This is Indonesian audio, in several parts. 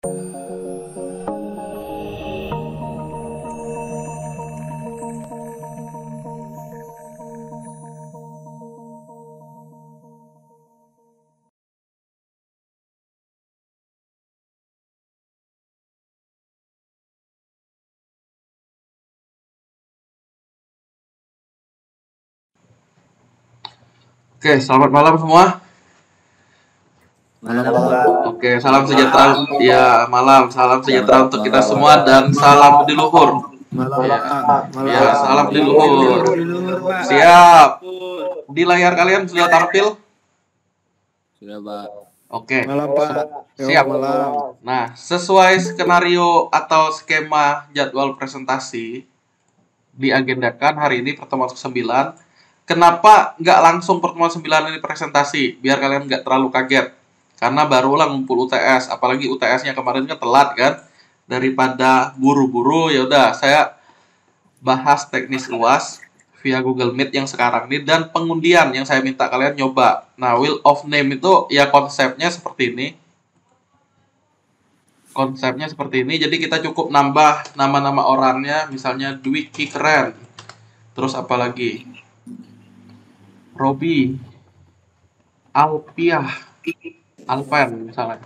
Oke, selamat malam semua. Malam Pak. Oke, salam sejahtera. Ya, malam. Salam sejahtera untuk kita semua dan salam leluhur. Malam Ya, Pak. ya, salam leluhur. Pak. Siap. Di layar kalian sudah tampil? Sudah Pak. Oke. Malam Pak. Siap. Malam. Nah, sesuai skenario atau skema jadwal presentasi diagendakan hari ini pertemuan ke-9. Kenapa nggak langsung pertemuan 9 ini presentasi? Biar kalian nggak terlalu kaget. Karena barulah ngumpul UTS, apalagi UTS-nya kemarin kan telat kan. Daripada buru-buru, ya udah saya bahas teknis UAS via Google Meet yang sekarang ini dan pengundian yang saya minta kalian nyoba. Nah, wheel of name itu ya konsepnya seperti ini. Konsepnya seperti ini, jadi kita cukup nambah nama-nama orangnya, misalnya Dwiki Keren. Terus apa lagi? Robi, Alpiah, Alpen misalnya.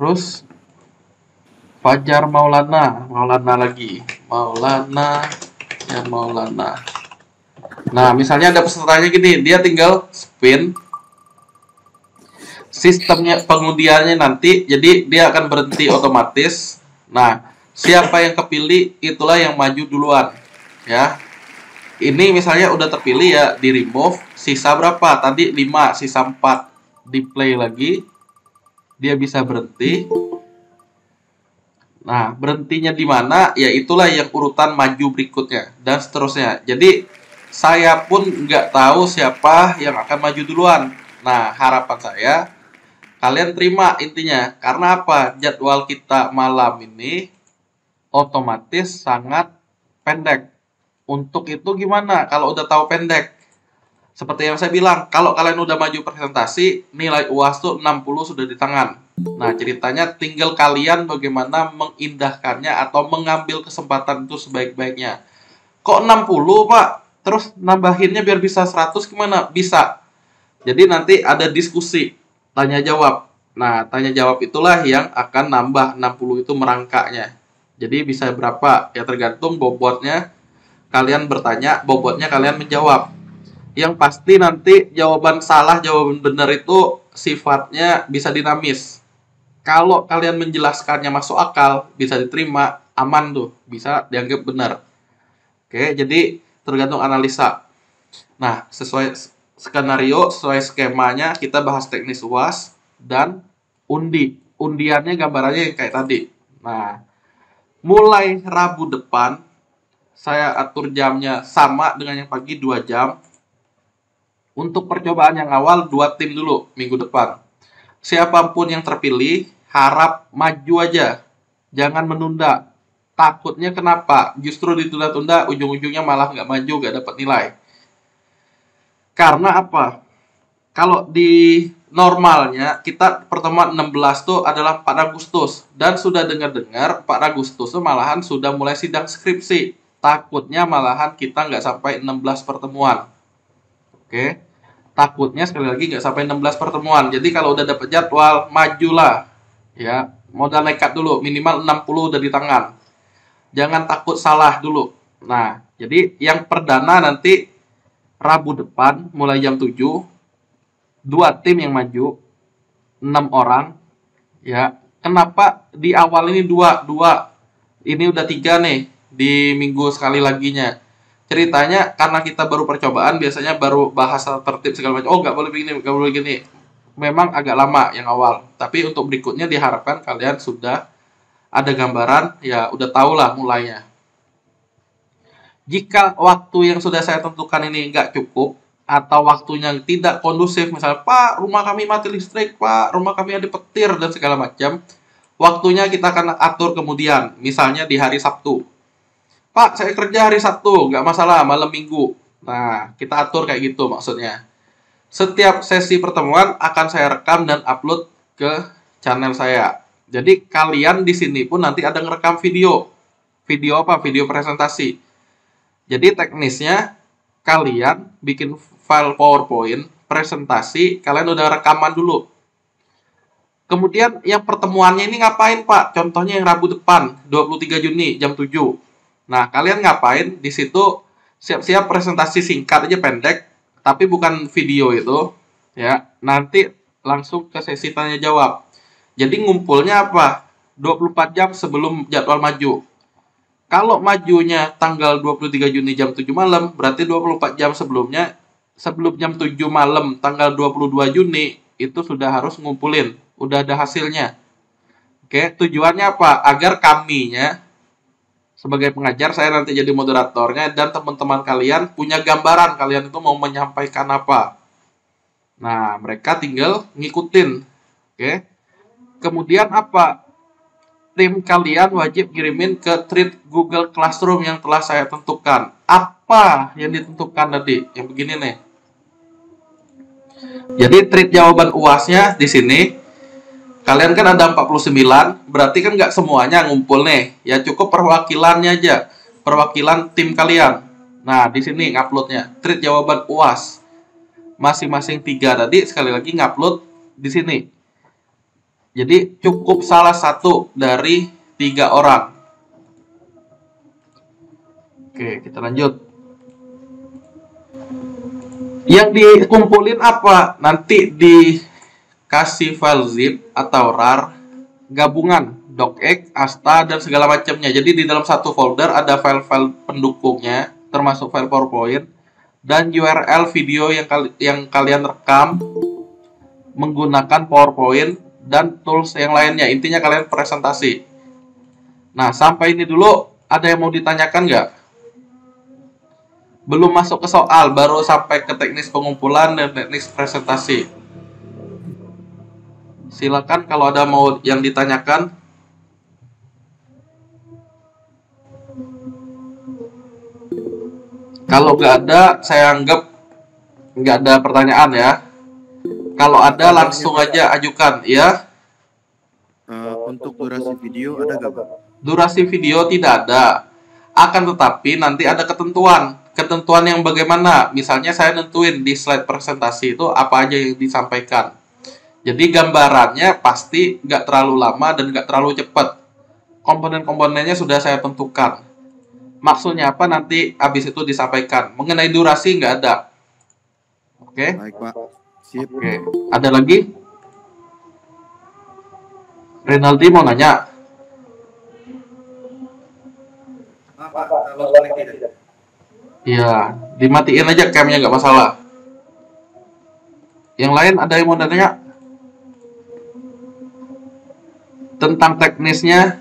Terus Fajar Maulana, Maulana lagi. Maulana, ya Maulana. Nah, misalnya ada pesertanya gini, dia tinggal spin. Sistemnya pengundiannya nanti, jadi dia akan berhenti otomatis. Nah, siapa yang kepilih itulah yang maju duluan, ya. Ini misalnya udah terpilih ya, di remove. Sisa berapa? Tadi 5, sisa 4. Di play lagi. Dia bisa berhenti. Nah, berhentinya di mana? Ya itulah yang urutan maju berikutnya. Dan seterusnya. Jadi, saya pun nggak tahu siapa yang akan maju duluan. Nah, harapan saya, kalian terima intinya. Karena apa? Jadwal kita malam ini otomatis sangat pendek. Untuk itu gimana kalau udah tahu pendek? Seperti yang saya bilang, kalau kalian udah maju presentasi, nilai UAS tuh 60 sudah di tangan. Nah, ceritanya tinggal kalian bagaimana mengindahkannya atau mengambil kesempatan itu sebaik-baiknya. Kok 60, Pak? Terus nambahinnya biar bisa 100 gimana? Bisa. Jadi nanti ada diskusi, tanya jawab. Nah, tanya jawab itulah yang akan nambah 60 itu merangkaknya. Jadi bisa berapa? Ya tergantung bobotnya. Kalian bertanya, bobotnya kalian menjawab. Yang pasti nanti jawaban salah, jawaban benar itu sifatnya bisa dinamis. Kalau kalian menjelaskannya masuk akal, bisa diterima, aman tuh, bisa dianggap benar. Oke, jadi tergantung analisa. Nah, sesuai skenario, sesuai skemanya, kita bahas teknis UAS dan undi. Undiannya gambarannya yang kayak tadi. Nah, mulai Rabu depan, saya atur jamnya sama dengan yang pagi 2 jam. Untuk percobaan yang awal 2 tim dulu minggu depan. Siapapun yang terpilih harap maju aja. Jangan menunda. Takutnya kenapa? Justru ditunda-tunda ujung-ujungnya malah nggak maju, nggak dapat nilai. Karena apa? Kalau di normalnya kita pertemuan 16 tuh adalah 4 Agustus dan sudah dengar-dengar 4 Agustus tuh malahan sudah mulai sidang skripsi. Takutnya malahan kita nggak sampai 16 pertemuan. Oke. Takutnya sekali lagi nggak sampai 16 pertemuan. Jadi kalau udah dapet jadwal, majulah. Ya, modal nekat dulu, minimal 60 udah di tangan. Jangan takut salah dulu. Nah, jadi yang perdana nanti Rabu depan mulai jam 7, 2 tim yang maju, 6 orang. Ya, kenapa di awal ini 2? Ini udah 3 nih di minggu sekali laginya. Ceritanya karena kita baru percobaan, biasanya baru bahasa tertib segala macam. Oh, nggak boleh begini, nggak boleh gini. Memang agak lama yang awal. Tapi untuk berikutnya diharapkan kalian sudah ada gambaran, ya udah tau lah mulainya. Jika waktu yang sudah saya tentukan ini nggak cukup, atau waktunya tidak kondusif, misalnya, Pak, rumah kami mati listrik, Pak, rumah kami ada petir, dan segala macam, waktunya kita akan atur kemudian, misalnya di hari Sabtu. Pak, saya kerja hari Sabtu, nggak masalah, malam Minggu. Nah, kita atur kayak gitu maksudnya. Setiap sesi pertemuan akan saya rekam dan upload ke channel saya. Jadi kalian di sini pun nanti ada ngerekam video. Video apa? Video presentasi. Jadi teknisnya kalian bikin file PowerPoint, presentasi, kalian udah rekaman dulu. Kemudian yang pertemuannya ini ngapain, Pak? Contohnya yang Rabu depan, 23 Juni jam 7. Nah, kalian ngapain? Di situ siap-siap presentasi singkat aja pendek, tapi bukan video itu, ya. Nanti langsung ke sesi tanya jawab. Jadi ngumpulnya apa? 24 jam sebelum jadwal maju. Kalau majunya tanggal 23 Juni jam 7 malam, berarti 24 jam sebelumnya, sebelum jam 7 malam tanggal 22 Juni, itu sudah harus ngumpulin. Udah ada hasilnya. Oke, tujuannya apa? Agar kaminya, sebagai pengajar, saya nanti jadi moderatornya, dan teman-teman kalian punya gambaran kalian itu mau menyampaikan apa. Nah, mereka tinggal ngikutin. Oke. Kemudian apa? Tim kalian wajib kirimin ke thread Google Classroom yang telah saya tentukan. Apa yang ditentukan tadi? Yang begini nih. Jadi thread jawaban UAS-nya di sini. Kalian kan ada 49, berarti kan nggak semuanya ngumpul nih. Ya cukup perwakilannya aja. Perwakilan tim kalian. Nah, di sini nguploadnya. Thread jawaban UAS. Masing-masing 3 tadi sekali lagi ngupload di sini. Jadi cukup salah satu dari 3 orang. Oke, kita lanjut. Yang dikumpulin apa? Nanti dikasih file zip atau RAR gabungan, docx, asta, dan segala macamnya. Jadi di dalam satu folder ada file-file pendukungnya, termasuk file PowerPoint, dan URL video yang kalian rekam menggunakan PowerPoint dan tools yang lainnya. Intinya kalian presentasi. Nah, sampai ini dulu ada yang mau ditanyakan nggak? Belum masuk ke soal, baru sampai ke teknis pengumpulan dan teknis presentasi. Silakan kalau ada mau yang ditanyakan. Kalau nggak ada, saya anggap nggak ada pertanyaan ya. Kalau ada langsung aja ajukan, ya. Untuk durasi video ada nggak, Pak? Durasi video tidak ada. Akan tetapi nanti ada ketentuan. Ketentuan yang bagaimana? Misalnya saya nentuin di slide presentasi itu apa aja yang disampaikan. Jadi gambarannya pasti nggak terlalu lama dan nggak terlalu cepat. Komponen-komponennya sudah saya tentukan. Maksudnya apa nanti habis itu disampaikan. Mengenai durasi nggak ada. Oke? Baik, Pak. Sip. Oke. Ada lagi? Renaldi mau nanya. Iya, dimatiin aja camnya nggak masalah. Yang lain ada yang mau nanya? Tentang teknisnya,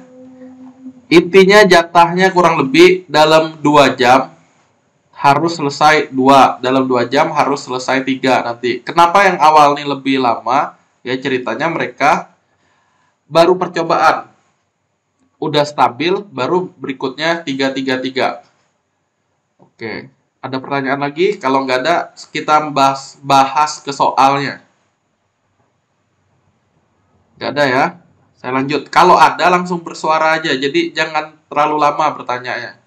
intinya jatahnya kurang lebih dalam 2 jam harus selesai 2. Dalam 2 jam harus selesai 3 nanti. Kenapa yang awal nih lebih lama? Ya ceritanya mereka baru percobaan. Udah stabil, baru berikutnya 3-3-3. Oke, ada pertanyaan lagi? Kalau nggak ada, kita bahas ke soalnya. Nggak ada ya? Saya lanjut. Kalau ada, langsung bersuara aja. Jadi jangan terlalu lama bertanyanya.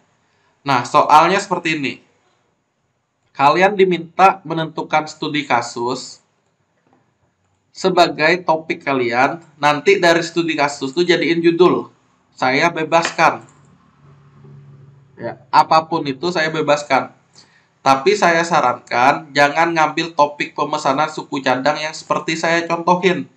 Nah, soalnya seperti ini. Kalian diminta menentukan studi kasus sebagai topik kalian. Nanti dari studi kasus itu jadiin judul. Saya bebaskan. Ya, apapun itu saya bebaskan. Tapi saya sarankan jangan ngambil topik pemesanan suku cadang yang seperti saya contohin.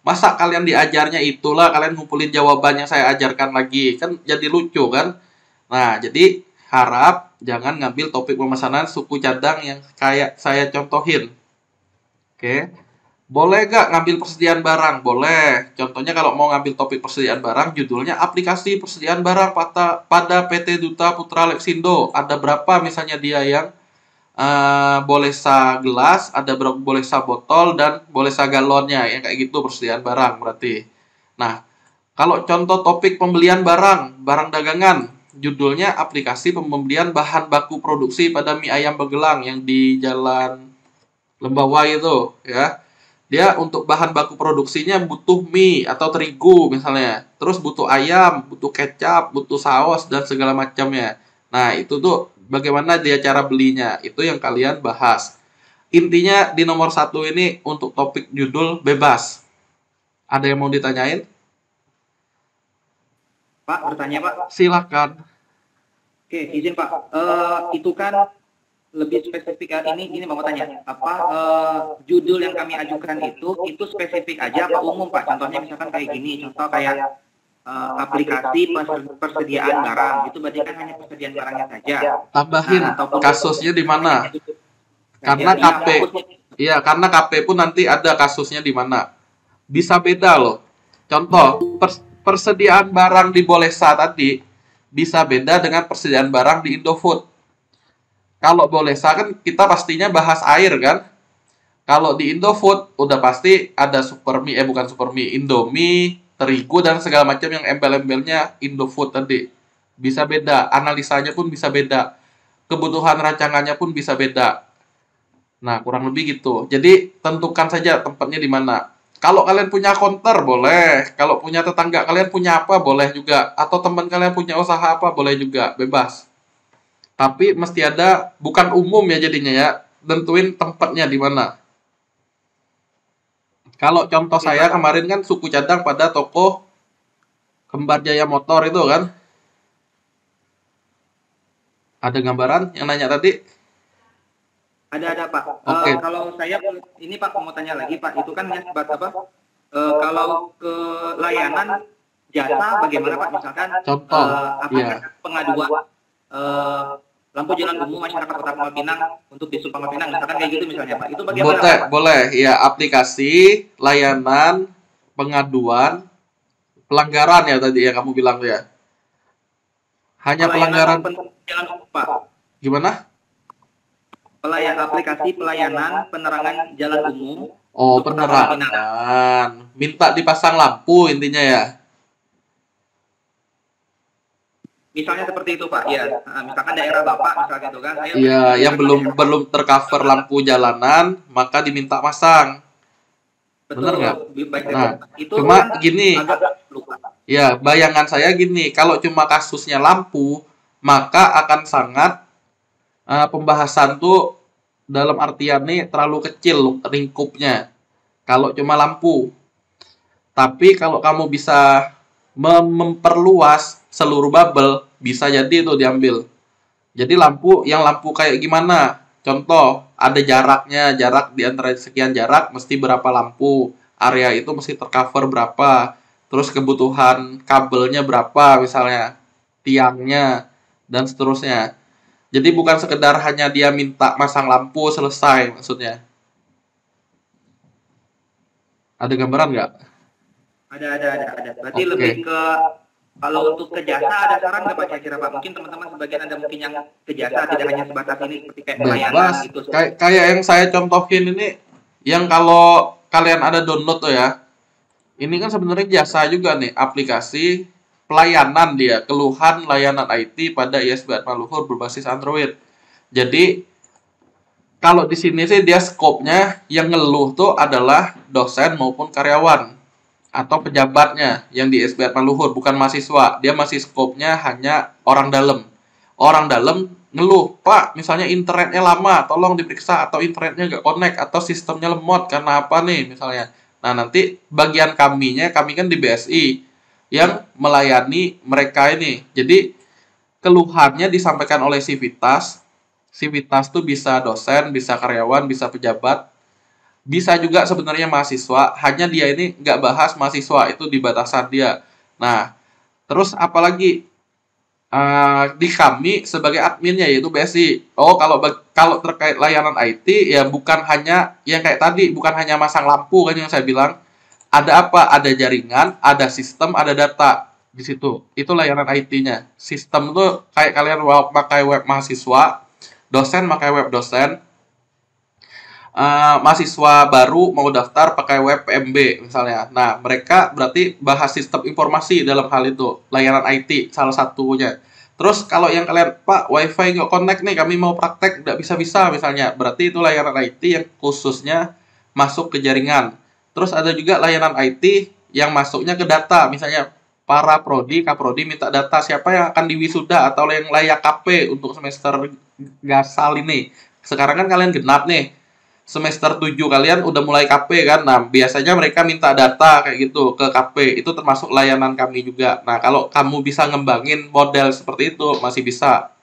Masa kalian diajarnya itulah, kalian ngumpulin jawaban yang saya ajarkan lagi. Kan jadi lucu kan? Nah, jadi harap jangan ngambil topik pemesanan suku cadang yang kayak saya contohin. Oke. Boleh gak ngambil persediaan barang? Boleh. Contohnya kalau mau ngambil topik persediaan barang, judulnya aplikasi persediaan barang pada PT Duta Putra Lexindo. Ada berapa misalnya dia yang bolesa gelas, ada berapa bolesa botol, dan bolesa galonnya. Yang kayak gitu persediaan barang berarti. Nah, kalau contoh topik pembelian barang dagangan, judulnya aplikasi pembelian bahan baku produksi pada mie ayam Begelang yang di Jalan Lembawai itu, ya. Dia untuk bahan baku produksinya butuh mie atau terigu misalnya. Terus butuh ayam, butuh kecap, butuh saus dan segala macamnya. Nah, itu tuh bagaimana dia cara belinya. Itu yang kalian bahas. Intinya di nomor satu ini untuk topik judul bebas. Ada yang mau ditanyain? Pak, bertanya Pak. Silakan. Oke, izin Pak. Itu kan lebih spesifik ini mau tanya apa judul yang kami ajukan itu spesifik aja apa umum Pak? Contohnya misalkan kayak gini, contoh kayak aplikasi persediaan barang itu berarti kan hanya persediaan barangnya saja. Tambahin kasusnya di mana? Karena KP, iya karena KP pun nanti ada kasusnya di mana. Bisa beda loh. Contoh persediaan barang di Bolesa tadi bisa beda dengan persediaan barang di Indofood. Kalau Bolesa kan kita pastinya bahas air kan. Kalau di Indofood udah pasti ada Supermie, bukan Supermie, Indomie, terigu dan segala macam yang embel-embelnya Indofood tadi. Bisa beda, analisanya pun bisa beda. Kebutuhan rancangannya pun bisa beda. Nah, kurang lebih gitu. Jadi tentukan saja tempatnya di mana. Kalau kalian punya counter boleh, kalau punya tetangga kalian punya apa boleh juga, atau teman kalian punya usaha apa boleh juga, bebas. Tapi mesti ada, bukan umum ya jadinya ya, tentuin tempatnya di mana. Kalau contoh saya kemarin kan suku cadang pada toko Kembar Jaya Motor itu kan. Ada gambaran yang nanya tadi? Ada Pak. Oke. Kalau saya ini Pak mau tanya lagi Pak, itu kan nyasbat apa? Kalau ke layanan jasa bagaimana Pak? Misalkan Contoh, apakah pengaduan lampu jalan umum masyarakat Kota Pangkal Pinang untuk di Pangkal Pinang misalkan kayak gitu misalnya Pak. Itu bagaimana boleh, Pak? boleh. Ya, aplikasi, layanan, pengaduan, pelanggaran ya tadi ya kamu bilang tuh ya. Hanya pelanggaran jalan umum Pak. gimana? Aplikasi pelayanan penerangan jalan umum. Oh, penerangan. Minta dipasang lampu intinya ya. Misalnya seperti itu Pak, ya. Misalkan daerah Bapak misalnya itu kan. Iya, yang belum tercover lampu jalanan, maka diminta pasang. Bener nggak? Nah, itu cuma kan gini. Ya, bayangan saya gini, kalau cuma kasusnya lampu, maka akan sangat pembahasan tuh dalam artian nih terlalu kecil lingkupnya. Kalau cuma lampu. Tapi kalau kamu bisa memperluas seluruh bubble, bisa jadi itu diambil. Jadi lampu kayak gimana? Contoh, ada jaraknya, jarak di antara sekian jarak mesti berapa lampu, area itu mesti tercover berapa, terus kebutuhan kabelnya berapa misalnya, tiangnya, dan seterusnya. Jadi bukan sekedar hanya dia minta masang lampu selesai maksudnya. Ada gambaran nggak? Ada. Berarti lebih ke kalau untuk ke jasa ada saran nggak Pak kira-kira Pak? Mungkin teman-teman sebagian ada mungkin yang ke jasa tidak hanya sebatas ini seperti kayak pelayanan gitu. Kayak yang saya contohin ini, yang kalau kalian ada download tuh ya, ini kan sebenarnya jasa juga nih, aplikasi pelayanan dia, keluhan layanan IT pada ISB Atmaluhur berbasis Android. Jadi kalau di sini sih dia skopnya yang ngeluh tuh adalah dosen maupun karyawan atau pejabatnya yang di ISB Atmaluhur, bukan mahasiswa. Dia masih skopnya hanya orang dalam. Orang dalam ngeluh, Pak, misalnya internetnya lama, tolong diperiksa, atau internetnya nggak connect, atau sistemnya lemot karena apa nih misalnya. Nah, nanti bagian kami kan di BSI yang melayani mereka ini. Jadi keluhannya disampaikan oleh Civitas. Civitas tuh bisa dosen, bisa karyawan, bisa pejabat, bisa juga sebenarnya mahasiswa. Hanya dia ini nggak bahas mahasiswa, itu di batasan dia. Nah, terus apalagi di kami sebagai adminnya yaitu BSI. Oh, kalau terkait layanan IT ya bukan hanya yang kayak tadi, bukan hanya masang lampu kan yang saya bilang. Ada apa? Ada jaringan, ada sistem, ada data di situ. Itu layanan IT-nya. Sistem tuh kayak kalian pakai web mahasiswa, dosen pakai web dosen, mahasiswa baru mau daftar pakai web PMB misalnya. Nah, mereka berarti bahas sistem informasi dalam hal itu, layanan IT salah satunya. Terus kalau yang kalian, Pak, WiFi nggak connect nih, kami mau praktek nggak bisa misalnya, berarti itu layanan IT yang khususnya masuk ke jaringan. Terus ada juga layanan IT yang masuknya ke data. Misalnya para prodi, kaprodi minta data siapa yang akan diwisuda atau yang layak KP untuk semester gasal ini. Sekarang kan kalian genap nih. Semester 7 kalian udah mulai KP kan. Nah, biasanya mereka minta data kayak gitu ke KP. Itu termasuk layanan kami juga. Nah, kalau kamu bisa ngembangin model seperti itu masih bisa.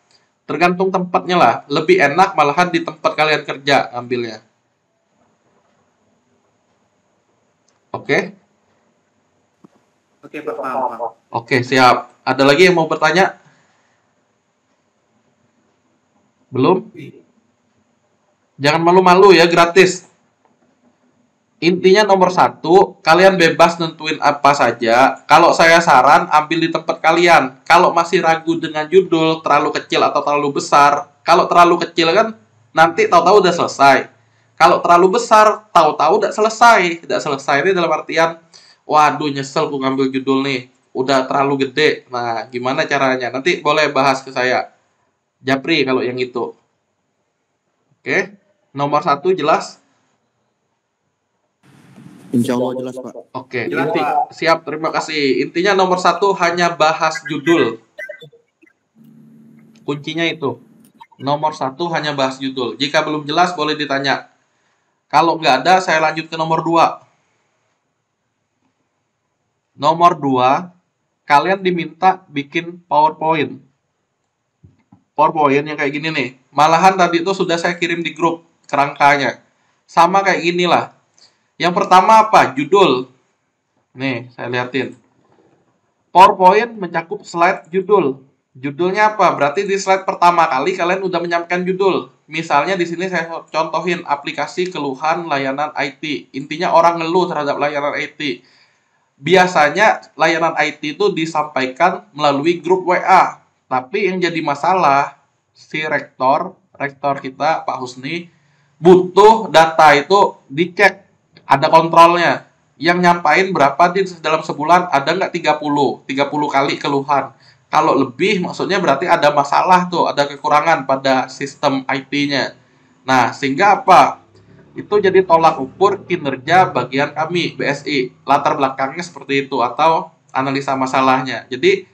Tergantung tempatnya lah. Lebih enak malahan di tempat kalian kerja ambilnya. Oke? Oke, Pak, paham. Oke, siap. Ada lagi yang mau bertanya? Belum? Jangan malu-malu ya, gratis. Intinya nomor 1, kalian bebas nentuin apa saja. Kalau saya saran, ambil di tempat kalian. Kalau masih ragu dengan judul, terlalu kecil atau terlalu besar. Kalau terlalu kecil kan, nanti tahu-tahu udah selesai. Kalau terlalu besar, tahu-tahu udah selesai. Udah selesai ini dalam artian, waduh nyesel gue ngambil judul nih. Udah terlalu gede. Nah, gimana caranya? Nanti boleh bahas ke saya. Japri kalau yang itu. Oke. Nomor 1 jelas? Insya Allah jelas, Pak. Oke, Jelas, Pak. siap, terima kasih. Intinya nomor 1 hanya bahas judul. Kuncinya itu. Nomor 1 hanya bahas judul. Jika belum jelas, boleh ditanya. Kalau nggak ada, saya lanjut ke nomor 2. Nomor 2, kalian diminta bikin PowerPoint. PowerPoint yang kayak gini nih. Malahan tadi itu sudah saya kirim di grup kerangkanya. Sama kayak gini lah. Yang pertama apa? Judul. Nih, saya liatin. PowerPoint mencakup slide judul. Judulnya apa? Berarti di slide pertama kali kalian udah menyampaikan judul. Misalnya di sini saya contohin aplikasi keluhan layanan IT. Intinya orang ngeluh terhadap layanan IT. Biasanya layanan IT itu disampaikan melalui grup WA. Tapi yang jadi masalah, si rektor kita, Pak Husni, butuh data itu dicek. Ada kontrolnya. Yang nyampain berapa di dalam sebulan, ada nggak 30 kali keluhan. Kalau lebih, maksudnya berarti ada masalah tuh, ada kekurangan pada sistem IT-nya. Nah, sehingga apa? Itu jadi tolak ukur kinerja bagian kami, BSI. Latar belakangnya seperti itu, atau analisa masalahnya. Jadi,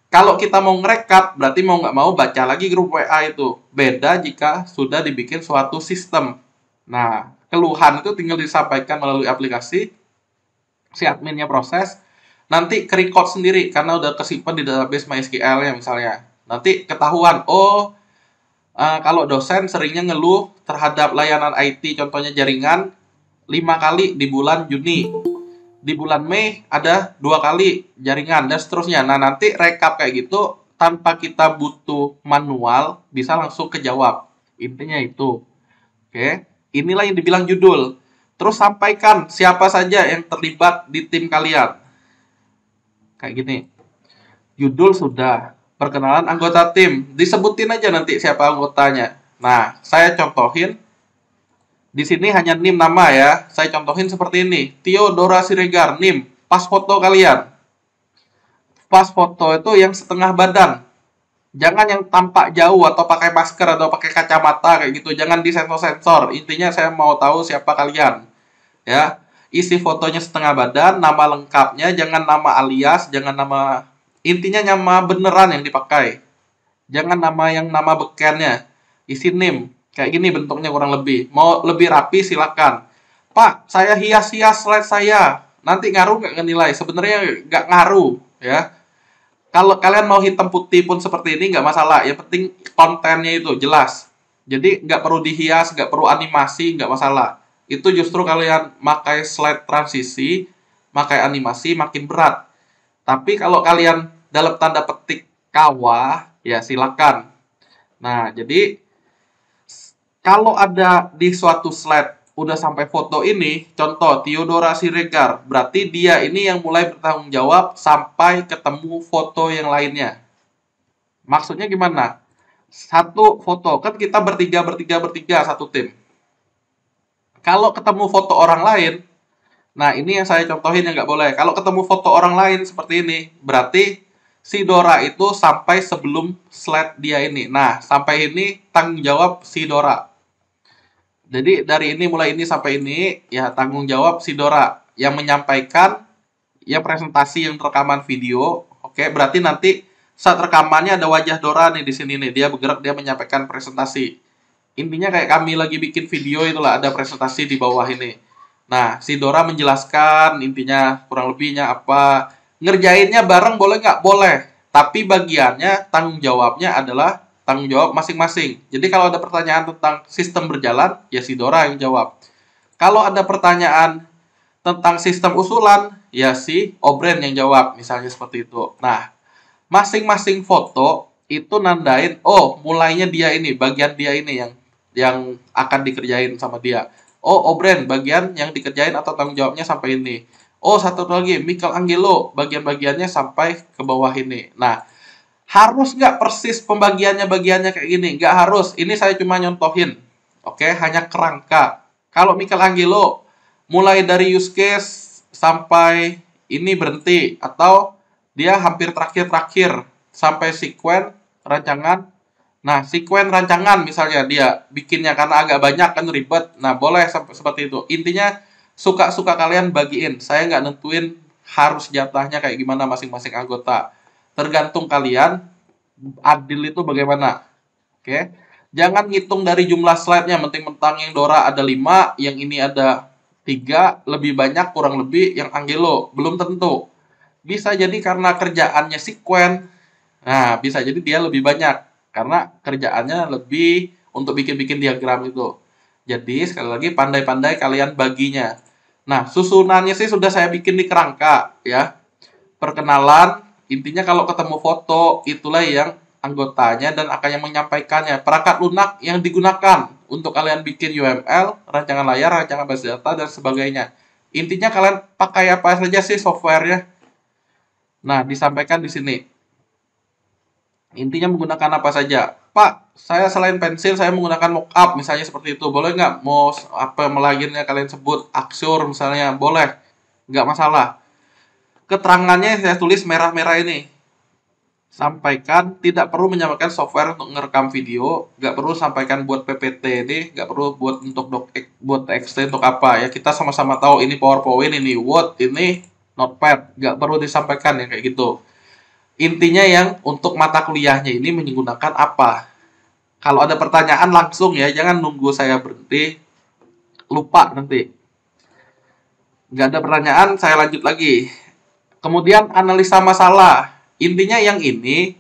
kalau kita mau ngerekap, berarti mau nggak mau baca lagi grup WA itu. Beda jika sudah dibikin suatu sistem. Nah, keluhan itu tinggal disampaikan melalui aplikasi, si adminnya proses, nanti ke-record sendiri karena udah kesimpan di database MySQL ya misalnya. Nanti ketahuan, kalau dosen seringnya ngeluh terhadap layanan IT, contohnya jaringan, 5 kali di bulan Juni. Di bulan Mei ada 2 kali jaringan, dan seterusnya. Nah, nanti rekap kayak gitu, tanpa kita butuh manual, bisa langsung kejawab. Intinya itu. Oke, inilah yang dibilang judul. Terus sampaikan siapa saja yang terlibat di tim kalian. Kayak gini. Judul sudah. Perkenalan anggota tim. Disebutin aja nanti siapa anggotanya. Nah, saya contohin. Di sini hanya NIM nama ya. Saya contohin seperti ini. Theodora Siregar, NIM. Pas foto kalian. Pas foto itu yang setengah badan. Jangan yang tampak jauh atau pakai masker atau pakai kacamata kayak gitu. Jangan disensor-sensor. Intinya saya mau tahu siapa kalian. Ya, isi fotonya setengah badan, nama lengkapnya, jangan nama alias, jangan nama, intinya nama beneran yang dipakai. Jangan nama bekennya. Isi name. Kayak gini bentuknya kurang lebih. Mau lebih rapi silakan. Pak, saya hias-hias slide saya. Nanti ngaruh nggak ke nilai? Sebenarnya nggak ngaruh ya. Kalau kalian mau hitam putih pun seperti ini nggak masalah. Yang penting kontennya itu jelas. Jadi nggak perlu dihias, nggak perlu animasi, nggak masalah. Itu justru kalian pakai slide transisi, pakai animasi makin berat. Tapi kalau kalian dalam tanda petik kawah, ya silakan. Nah, jadi kalau ada di suatu slide udah sampai foto ini, contoh Theodora Siregar, berarti dia ini yang mulai bertanggung jawab sampai ketemu foto yang lainnya. Maksudnya gimana? Satu foto, kan kita bertiga satu tim. Kalau ketemu foto orang lain, nah ini yang saya contohin yang nggak boleh. Kalau ketemu foto orang lain seperti ini, berarti si Dora itu sampai sebelum slide dia ini. Nah, sampai ini tanggung jawab si Dora. Jadi dari ini mulai ini sampai ini, ya tanggung jawab si Dora. yang menyampaikan, yang presentasi, yang rekaman video. Oke, berarti nanti saat rekamannya ada wajah Dora nih di sini nih, dia bergerak, dia menyampaikan presentasi. Intinya kayak kami lagi bikin video itulah, ada presentasi di bawah ini. Nah, si Dora menjelaskan intinya kurang lebihnya apa. Ngerjainnya bareng boleh nggak? Boleh. Tapi bagiannya, tanggung jawabnya adalah tanggung jawab masing-masing. Jadi kalau ada pertanyaan tentang sistem berjalan, ya si Dora yang jawab. Kalau ada pertanyaan tentang sistem usulan, ya si Obren yang jawab, misalnya seperti itu. Nah, masing-masing foto itu nandain, oh mulainya dia ini, bagian dia ini yang akan dikerjain sama dia. Oh, Obren bagian yang dikerjain atau tanggung jawabnya sampai ini. Oh, satu lagi, Michelangelo bagian-bagiannya sampai ke bawah ini. Nah, harus nggak persis bagiannya kayak gini? Nggak harus. Ini saya cuma nyontohin. Oke, hanya kerangka. Kalau Michelangelo, mulai dari use case sampai ini berhenti. Atau dia hampir terakhir-terakhir. Sampai sekuen, rancangan. Nah, sekuen rancangan misalnya dia bikinnya karena agak banyak kan ribet. Nah, boleh seperti itu. Intinya, suka-suka kalian bagiin. Saya nggak nentuin harus jatahnya kayak gimana masing-masing anggota. Tergantung kalian, adil itu bagaimana. Oke. Jangan ngitung dari jumlah slide-nya, mentang-mentang yang Dora ada 5, yang ini ada 3, lebih banyak kurang lebih yang Angelo. Belum tentu. Bisa jadi karena kerjaannya sekuen. Nah, bisa jadi dia lebih banyak. Karena kerjaannya lebih untuk bikin-bikin diagram itu. Jadi, sekali lagi, pandai-pandai kalian baginya. Nah, susunannya sih sudah saya bikin di kerangka, ya. Perkenalan. Intinya kalau ketemu foto, itulah yang anggotanya dan akan yang menyampaikannya. Perangkat lunak yang digunakan untuk kalian bikin UML, rancangan layar, rancangan base data, dan sebagainya. Intinya kalian pakai apa saja sih softwarenya. Nah, disampaikan di sini. Intinya menggunakan apa saja. Pak, saya selain pensil, saya menggunakan mockup, misalnya seperti itu. Boleh nggak? Mau apa lainnya kalian sebut, Axure misalnya, boleh. Nggak masalah. Keterangannya saya tulis merah-merah ini. Sampaikan, tidak perlu menyampaikan software untuk ngerekam video, nggak perlu sampaikan buat PPT ini, nggak perlu buat untuk buat TXT untuk apa ya. Kita sama-sama tahu ini PowerPoint, ini Word, ini Notepad, nggak perlu disampaikan ya kayak gitu. Intinya yang untuk mata kuliahnya ini menggunakan apa. Kalau ada pertanyaan langsung ya, jangan nunggu saya berhenti, lupa nanti. Nggak ada pertanyaan, saya lanjut lagi. Kemudian analisa masalah. Intinya yang ini,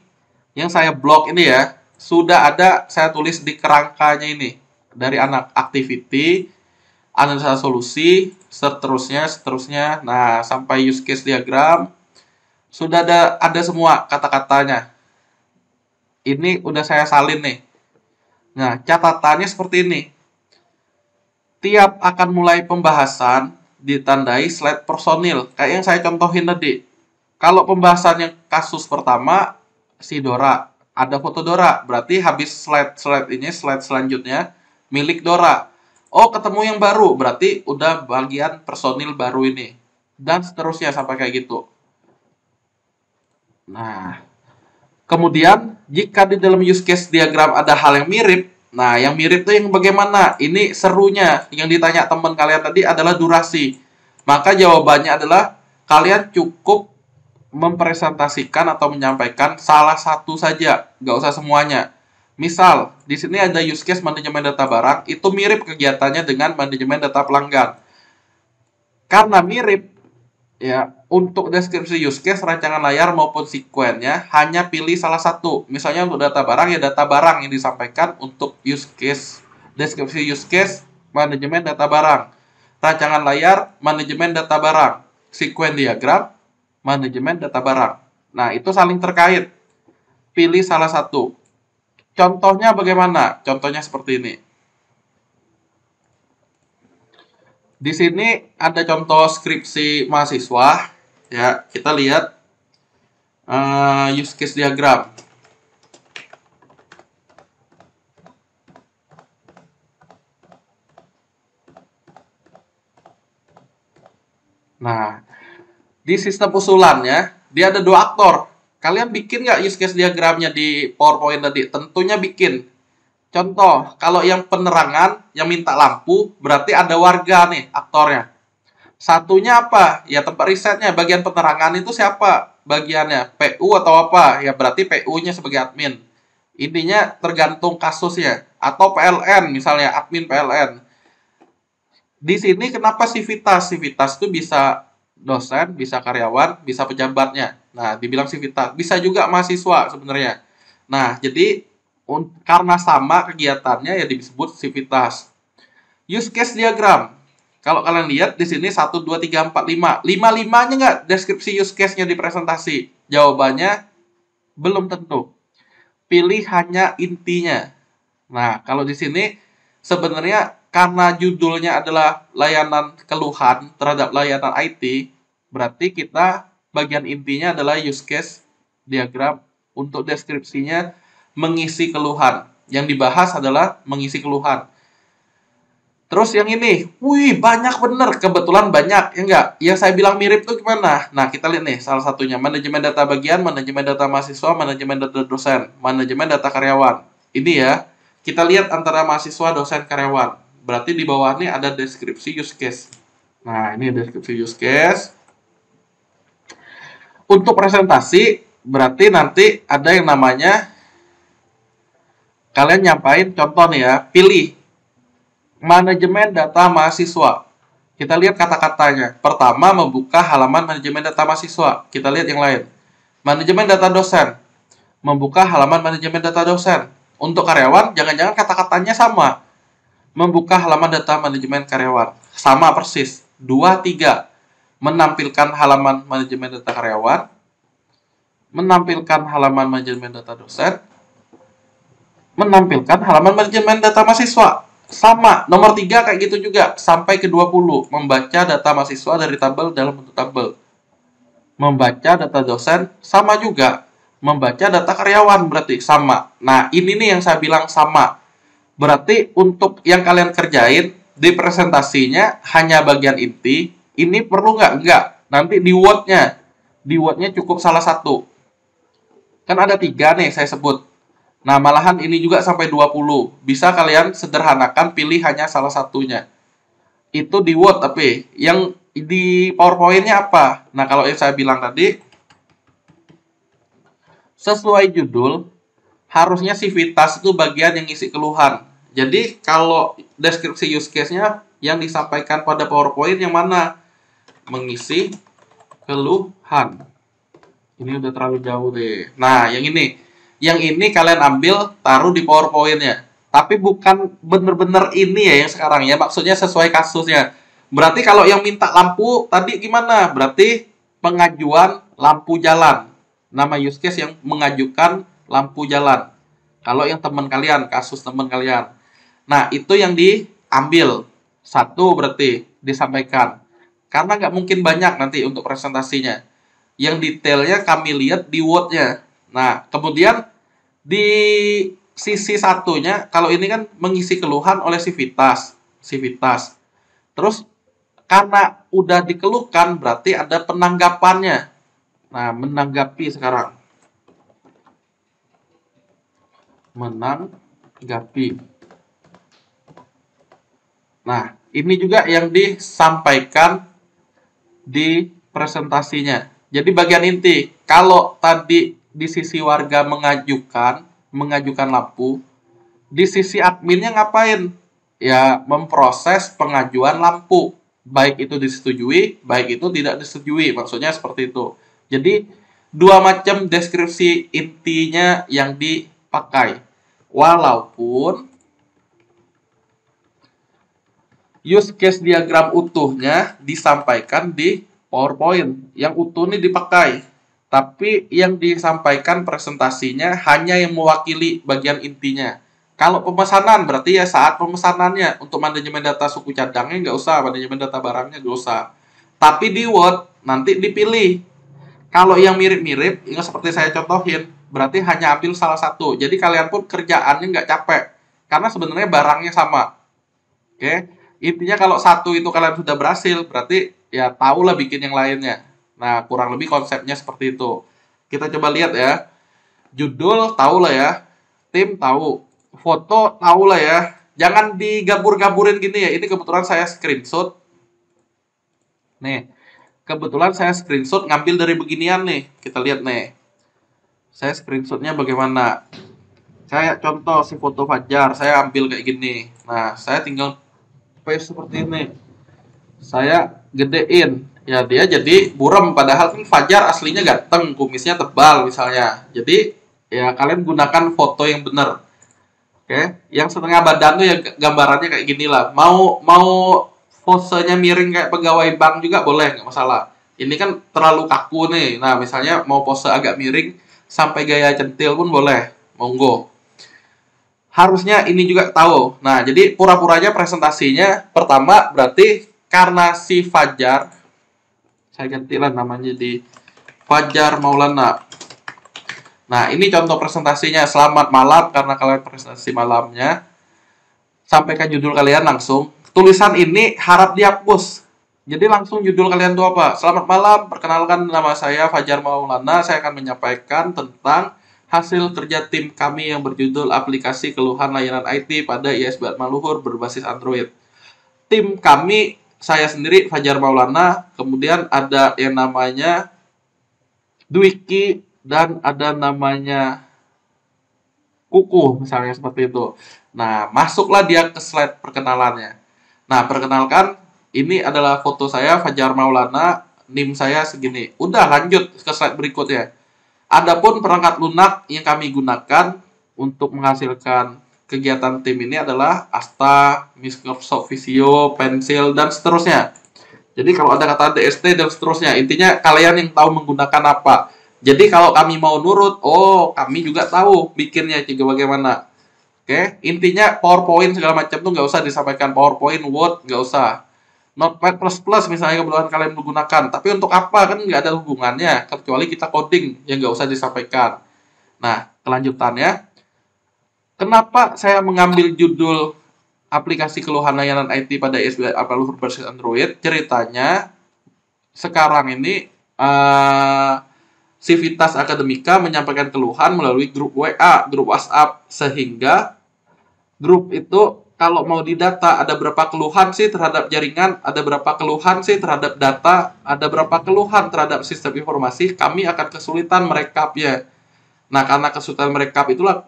yang saya blok ini ya, sudah ada saya tulis di kerangkanya ini. Dari anak activity, analisa solusi, seterusnya. Nah, sampai use case diagram. Sudah ada semua kata-katanya. Ini udah saya salin nih. Nah, catatannya seperti ini. Tiap akan mulai pembahasan, ditandai slide personil. Kayak yang saya contohin tadi. Kalau pembahasan yang kasus pertama, si Dora. Ada foto Dora. Berarti habis slide ini, slide selanjutnya, milik Dora. Oh, ketemu yang baru. Berarti udah bagian personil baru ini. Dan seterusnya sampai kayak gitu. Nah, kemudian jika di dalam use case diagram ada hal yang mirip, nah yang mirip itu yang bagaimana? Ini serunya. Yang ditanya teman kalian tadi adalah durasi. Maka jawabannya adalah kalian cukup mempresentasikan atau menyampaikan salah satu saja, nggak usah semuanya. Misal, di sini ada use case manajemen data barang, itu mirip kegiatannya dengan manajemen data pelanggan. Karena mirip, ya, untuk deskripsi use case, rancangan layar maupun sekuennya, hanya pilih salah satu. Misalnya untuk data barang, ya data barang yang disampaikan untuk use case, deskripsi use case, manajemen data barang. Rancangan layar, manajemen data barang. Sekuen diagram, manajemen data barang. Nah, itu saling terkait. Pilih salah satu. Contohnya bagaimana? Contohnya seperti ini. Di sini ada contoh skripsi mahasiswa. Ya, kita lihat use case diagram. Nah, di sistem usulannya, dia ada 2 aktor. Kalian bikin nggak use case diagramnya di PowerPoint tadi? Tentunya bikin. Contoh, kalau yang penerangan, yang minta lampu, berarti ada warga nih aktornya. Satunya apa? Ya tempat risetnya. Bagian penerangan itu siapa bagiannya? PU atau apa? Ya berarti PU-nya sebagai admin. Intinya tergantung kasusnya. Atau PLN misalnya, admin PLN. Di sini kenapa sivitas? Sivitas itu bisa dosen, bisa karyawan, bisa pejabatnya. Nah, dibilang sivitas. Bisa juga mahasiswa sebenarnya. Nah, jadi karena sama kegiatannya ya disebut sivitas. Use case diagram. Kalau kalian lihat di sini 1, 2, 3, 4, 5. 5-5-nya nggak deskripsi use case-nya di presentasi? Jawabannya belum tentu. Pilih hanya intinya. Nah, kalau di sini sebenarnya karena judulnya adalah layanan keluhan terhadap layanan IT, berarti kita bagian intinya adalah use case diagram untuk deskripsinya mengisi keluhan. Yang dibahas adalah mengisi keluhan. Terus yang ini, wih banyak bener, kebetulan banyak, ya enggak? Yang saya bilang mirip tuh gimana? Nah, kita lihat nih salah satunya, manajemen data bagian, manajemen data mahasiswa, manajemen data dosen, manajemen data karyawan. Ini ya, kita lihat antara mahasiswa, dosen, karyawan. Berarti di bawah ini ada deskripsi use case. Nah, ini deskripsi use case. Untuk presentasi, berarti nanti ada yang namanya, kalian nyampain contoh nih ya, pilih manajemen data mahasiswa. Kita lihat kata-katanya. Pertama, membuka halaman manajemen data mahasiswa. Kita lihat yang lain. Manajemen data dosen. Membuka halaman manajemen data dosen. Untuk karyawan, jangan-jangan kata-katanya sama. Membuka halaman data manajemen karyawan. Sama persis. 2, 3. Menampilkan halaman manajemen data karyawan. Menampilkan halaman manajemen data dosen. Menampilkan halaman manajemen data mahasiswa. Sama, nomor 3 kayak gitu juga, sampai ke 20. Membaca data mahasiswa dari tabel dalam bentuk tabel. Membaca data dosen, sama juga. Membaca data karyawan, berarti sama. Nah, ini nih yang saya bilang sama. Berarti untuk yang kalian kerjain, di presentasinya hanya bagian inti, ini perlu nggak? Nggak. Nanti di Word-nya. Di Word-nya cukup salah satu. Kan ada 3 nih saya sebut. Nah, malahan ini juga sampai 20. Bisa kalian sederhanakan, pilih hanya salah satunya. Itu di Word, tapi yang di PowerPoint-nya apa? Nah, kalau yang saya bilang tadi, sesuai judul, harusnya sivitas itu bagian yang isi keluhan. Jadi, kalau deskripsi use case-nya yang disampaikan pada PowerPoint yang mana? Mengisi keluhan. Ini udah terlalu jauh deh. Nah, yang ini. Yang ini kalian ambil, taruh di PowerPoint-nya. Tapi bukan bener-bener ini ya yang sekarang ya. Maksudnya sesuai kasusnya. Berarti kalau yang minta lampu tadi gimana? Berarti pengajuan lampu jalan. Nama use case yang mengajukan lampu jalan. Kalau yang teman kalian, kasus teman kalian. Nah, itu yang diambil. 1 berarti disampaikan. Karena nggak mungkin banyak nanti untuk presentasinya. Yang detailnya kami lihat di Word-nya. Nah, kemudian di sisi satunya, kalau ini kan mengisi keluhan oleh sivitas. Terus, karena udah dikeluhkan, berarti ada penanggapannya. Nah, menanggapi sekarang. Menanggapi. Nah, ini juga yang disampaikan di presentasinya. Jadi bagian inti, kalau tadi di sisi warga mengajukan lampu, di sisi adminnya ngapain? Ya, memproses pengajuan lampu. Baik itu disetujui, baik itu tidak disetujui. Maksudnya seperti itu. Jadi, 2 macam deskripsi intinya yang dipakai. Walaupun use case diagram utuhnya disampaikan di PowerPoint. Yang utuh ini dipakai. Tapi yang disampaikan presentasinya hanya yang mewakili bagian intinya. Kalau pemesanan berarti ya saat pemesanannya. Untuk manajemen data suku cadangnya nggak usah, manajemen data barangnya nggak usah. Tapi di Word nanti dipilih. Kalau yang mirip-mirip, yang seperti saya contohin, berarti hanya ambil salah satu. Jadi kalian pun kerjaannya nggak capek. Karena sebenarnya barangnya sama. Oke, intinya kalau satu itu kalian sudah berhasil, berarti ya tahulah bikin yang lainnya. Nah, kurang lebih konsepnya seperti itu. Kita coba lihat ya. Judul tahu lah ya. Tim tahu. Foto tahu lah ya. Jangan digabur-gaburin gini ya. Ini kebetulan saya screenshot. Nih, kebetulan saya screenshot ngambil dari beginian nih. Kita lihat nih. Saya screenshotnya bagaimana. Kayak contoh si foto Fajar, saya ambil kayak gini. Nah, saya tinggal paste seperti ini. Saya gedein. Ya, dia jadi buram. Padahal kan Fajar aslinya ganteng, kumisnya tebal misalnya. Jadi, ya kalian gunakan foto yang benar. Oke, yang setengah badan tuh ya gambarannya kayak gini lah. Mau mau posenya miring kayak pegawai bank juga boleh, nggak masalah. Ini kan terlalu kaku nih. Nah, misalnya mau pose agak miring sampai gaya centil pun boleh. Monggo. Harusnya ini juga tahu. Nah, jadi pura-puranya presentasinya pertama berarti karena si Fajar, saya gantilah namanya di Fajar Maulana. Nah, ini contoh presentasinya. Selamat malam karena kalian presentasi malamnya. Sampaikan judul kalian langsung. Tulisan ini harap dihapus. Jadi langsung judul kalian itu apa? Selamat malam, perkenalkan nama saya Fajar Maulana. Saya akan menyampaikan tentang hasil kerja tim kami yang berjudul Aplikasi Keluhan Layanan IT pada ISBat Maluhur berbasis Android. Tim kami, saya sendiri Fajar Maulana, kemudian ada yang namanya Dwiki, dan ada namanya Kuku, misalnya seperti itu. Nah, masuklah dia ke slide perkenalannya. Nah, perkenalkan, ini adalah foto saya, Fajar Maulana, NIM saya segini. Udah, lanjut ke slide berikutnya. Adapun perangkat lunak yang kami gunakan untuk menghasilkan kegiatan tim ini adalah Asta, Microsoft Visio, Pensil, dan seterusnya. Jadi kalau ada kata DST dan seterusnya, intinya kalian yang tahu menggunakan apa. Jadi kalau kami mau nurut, oh kami juga tahu bikinnya juga bagaimana. Oke, intinya PowerPoint segala macam tuh nggak usah disampaikan. PowerPoint, Word, nggak usah. Notepad++ misalnya kebetulan kalian menggunakan. Tapi untuk apa kan nggak ada hubungannya, kecuali kita coding yang nggak usah disampaikan. Nah, kelanjutannya. Kenapa saya mengambil judul aplikasi keluhan layanan IT pada ISBat Maluhur berbasis Android? Ceritanya, sekarang ini Civitas Akademika menyampaikan keluhan melalui grup WA, grup WhatsApp, sehingga grup itu kalau mau didata ada berapa keluhan sih terhadap jaringan, ada berapa keluhan sih terhadap data, ada berapa keluhan terhadap sistem informasi, kami akan kesulitan merekapnya. Nah, karena kesulitan merekap itulah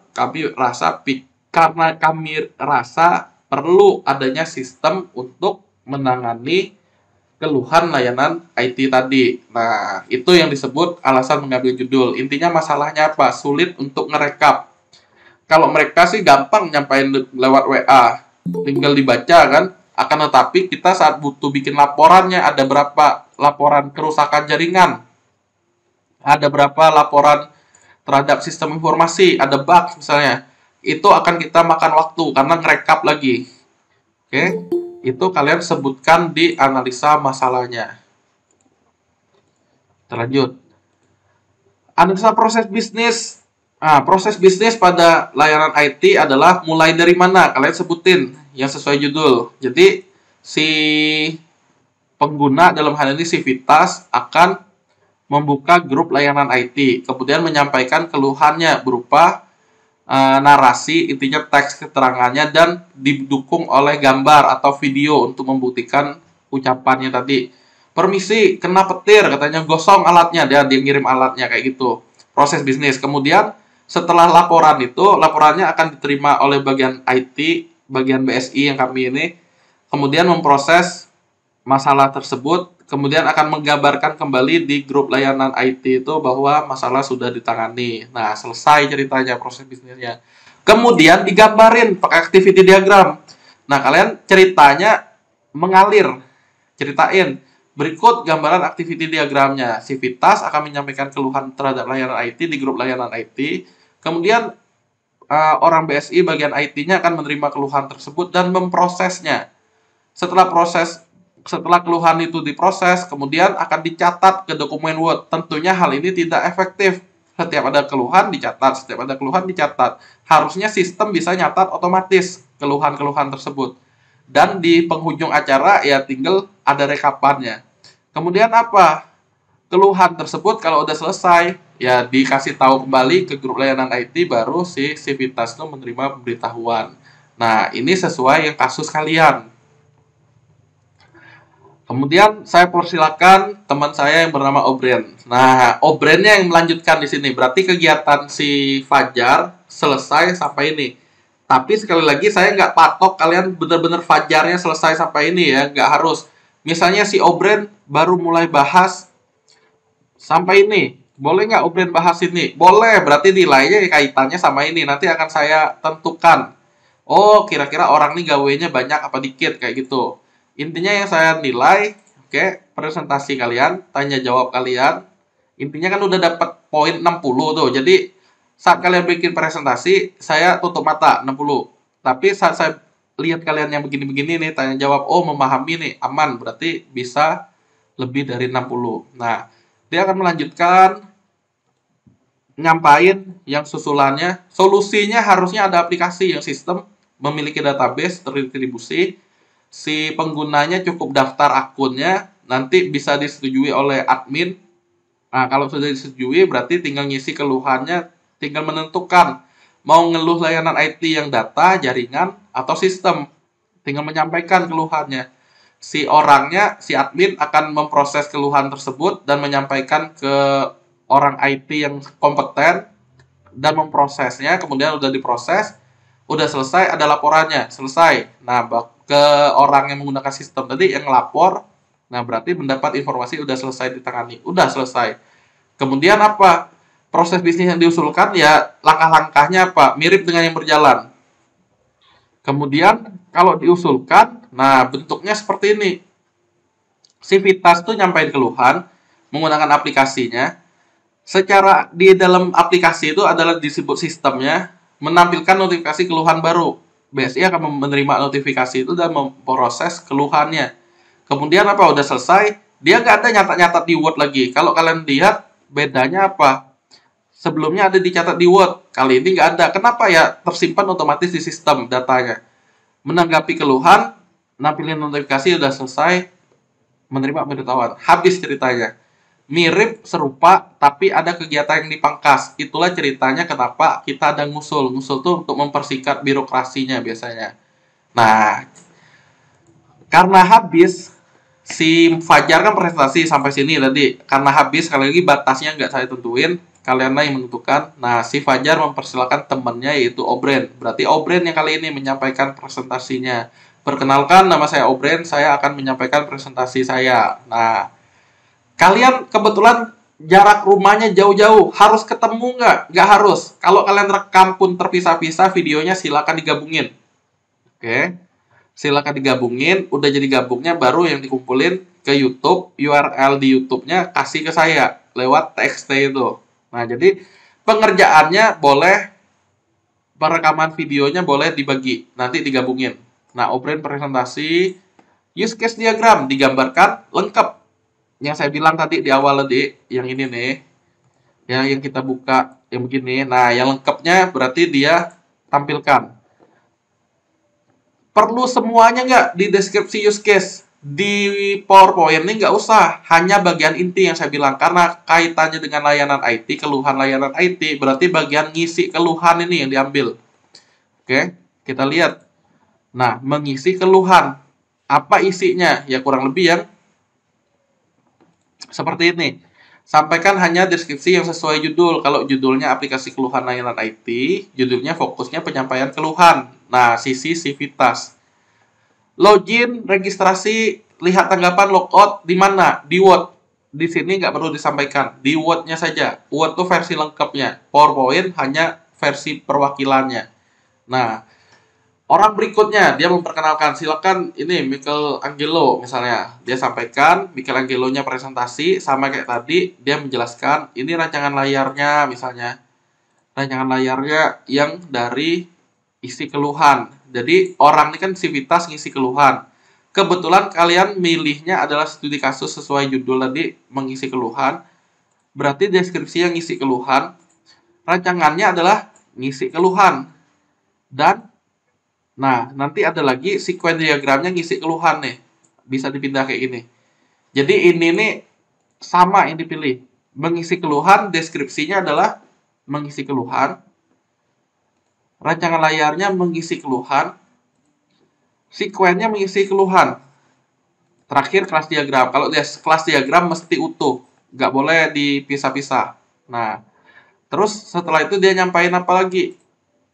karena kami rasa perlu adanya sistem untuk menangani keluhan layanan IT tadi. Nah, itu yang disebut alasan mengambil judul. Intinya masalahnya apa? Sulit untuk ngerekap. Kalau mereka sih gampang nyampain lewat WA. Tinggal dibaca kan. Akan tetapi kita saat butuh bikin laporannya, ada berapa laporan kerusakan jaringan. Ada berapa laporan terhadap sistem informasi. Ada bug misalnya. Itu akan kita makan waktu karena ngerekap lagi. Oke? Itu kalian sebutkan di analisa masalahnya. Terlanjut. Analisa proses bisnis. Nah, proses bisnis pada layanan IT adalah mulai dari mana? Kalian sebutin yang sesuai judul. Jadi, si pengguna dalam hal ini Civitas akan membuka grup layanan IT. Kemudian menyampaikan keluhannya berupa narasi, intinya teks keterangannya, dan didukung oleh gambar atau video untuk membuktikan ucapannya tadi. Permisi, kena petir, katanya gosong alatnya, dia ngirim alatnya kayak gitu. Proses bisnis. Kemudian setelah laporan itu, laporannya akan diterima oleh bagian IT, bagian BSI yang kami ini, kemudian memproses masalah tersebut, kemudian akan menggambarkan kembali di grup layanan IT itu bahwa masalah sudah ditangani. Nah, selesai ceritanya, proses bisnisnya. Kemudian digambarin pakai activity diagram. Nah, kalian ceritanya mengalir. Ceritain. Berikut gambaran activity diagramnya. Civitas akan menyampaikan keluhan terhadap layanan IT di grup layanan IT. Kemudian orang BSI bagian IT-nya akan menerima keluhan tersebut dan memprosesnya. Setelah keluhan itu diproses, kemudian akan dicatat ke dokumen Word. Tentunya hal ini tidak efektif. Setiap ada keluhan dicatat, setiap ada keluhan dicatat. Harusnya sistem bisa nyatat otomatis keluhan-keluhan tersebut. Dan di penghujung acara ya tinggal ada rekapannya. Kemudian apa? Keluhan tersebut kalau udah selesai, ya dikasih tahu kembali ke grup layanan IT, baru si Civitas itu menerima pemberitahuan. Nah, ini sesuai yang kasus kalian. Kemudian saya persilakan teman saya yang bernama Obren. Nah, Obrennya yang melanjutkan di sini. Berarti kegiatan si Fajar selesai sampai ini. Tapi sekali lagi saya nggak patok kalian benar-benar Fajarnya selesai sampai ini ya, nggak harus. Misalnya si Obren baru mulai bahas sampai ini. Boleh nggak Obren bahas ini? Boleh, berarti nilainya kaitannya sama ini. Nanti akan saya tentukan. Oh, kira-kira orang ini gawenya banyak apa dikit, kayak gitu. Intinya yang saya nilai, oke, presentasi kalian, tanya jawab kalian. Intinya kan udah dapat poin 60 tuh. Jadi, saat kalian bikin presentasi, saya tutup mata 60. Tapi saat saya lihat kalian yang begini-begini nih, tanya jawab, oh memahami nih, aman. Berarti bisa lebih dari 60. Nah, dia akan melanjutkan nyampain yang susulannya, solusinya harusnya ada aplikasi yang sistem memiliki database terdistribusi, si penggunanya cukup daftar akunnya, nanti bisa disetujui oleh admin. Nah, kalau sudah disetujui berarti tinggal ngisi keluhannya, tinggal menentukan mau ngeluh layanan IT yang data, jaringan, atau sistem. Tinggal menyampaikan keluhannya. Si orangnya, si admin akan memproses keluhan tersebut dan menyampaikan ke orang IT yang kompeten dan memprosesnya, kemudian udah diproses, udah selesai, ada laporannya, selesai. Nah, ke orang yang menggunakan sistem tadi yang lapor, nah berarti mendapat informasi udah selesai ditangani, udah selesai. Kemudian apa? Proses bisnis yang diusulkan ya langkah-langkahnya apa? Mirip dengan yang berjalan. Kemudian kalau diusulkan, nah bentuknya seperti ini. Civitas tuh nyampein keluhan menggunakan aplikasinya. Secara di dalam aplikasi itu adalah disebut sistemnya menampilkan notifikasi keluhan baru. BSI akan menerima notifikasi itu dan memproses keluhannya. Kemudian apa? Udah selesai, dia nggak ada nyatat-nyatat di Word lagi. Kalau kalian lihat, bedanya apa? Sebelumnya ada dicatat di Word, kali ini nggak ada. Kenapa ya? Tersimpan otomatis di sistem datanya. Menanggapi keluhan, nampilin notifikasi udah selesai, menerima pemberitahuan. Habis ceritanya. Mirip, serupa, tapi ada kegiatan yang dipangkas. Itulah ceritanya kenapa kita ada ngusul. Ngusul tuh untuk mempersingkat birokrasinya biasanya. Nah, karena habis, si Fajar kan presentasi sampai sini tadi. Karena habis, sekali lagi batasnya nggak saya tentuin. Kalianlah yang menentukan. Nah, si Fajar mempersilahkan temannya yaitu Obren. Berarti Obren yang kali ini menyampaikan presentasinya. Perkenalkan, nama saya Obren, saya akan menyampaikan presentasi saya. Nah, kalian kebetulan jarak rumahnya jauh-jauh, harus ketemu nggak? Nggak harus. Kalau kalian rekam pun terpisah-pisah, videonya silakan digabungin. Oke, silakan digabungin. Udah jadi gabungnya, baru yang dikumpulin ke YouTube. URL di YouTube-nya kasih ke saya lewat TXT itu. Nah, jadi pengerjaannya boleh, perekaman videonya boleh dibagi, nanti digabungin. Nah, Obren presentasi, use case diagram digambarkan lengkap. Yang saya bilang tadi di awal tadi, yang ini nih, yang kita buka, yang begini. Nah, yang lengkapnya berarti dia tampilkan. Perlu semuanya nggak di deskripsi use case? Di PowerPoint ini nggak usah, hanya bagian inti yang saya bilang. Karena kaitannya dengan layanan IT, keluhan layanan IT, berarti bagian ngisi keluhan ini yang diambil. Oke, kita lihat. Nah, mengisi keluhan. Apa isinya? Ya kurang lebih yang seperti ini. Sampaikan hanya deskripsi yang sesuai judul. Kalau judulnya aplikasi keluhan layanan IT, judulnya fokusnya penyampaian keluhan. Nah, sisi Civitas. Login, registrasi, lihat tanggapan, logout di mana? Di Word. Di sini nggak perlu disampaikan. Di Word-nya saja. Word itu versi lengkapnya. PowerPoint hanya versi perwakilannya. Nah, orang berikutnya, dia memperkenalkan, silakan ini Michelangelo misalnya. Dia sampaikan, Michelangelonya presentasi, sama kayak tadi, dia menjelaskan, ini rancangan layarnya misalnya. Rancangan layarnya yang dari isi keluhan. Jadi, orang ini kan Civitas ngisi keluhan. Kebetulan kalian milihnya adalah studi kasus sesuai judul tadi, mengisi keluhan. Berarti deskripsi yang ngisi keluhan. Rancangannya adalah ngisi keluhan. Dan nah, nanti ada lagi sequence diagramnya ngisi keluhan nih. Bisa dipindah kayak gini. Jadi ini nih sama yang dipilih. Mengisi keluhan, deskripsinya adalah mengisi keluhan. Rancangan layarnya mengisi keluhan. Sequence-nya mengisi keluhan. Terakhir kelas diagram. Kalau dia kelas diagram mesti utuh, nggak boleh dipisah-pisah. Nah, terus setelah itu dia nyampain apa lagi?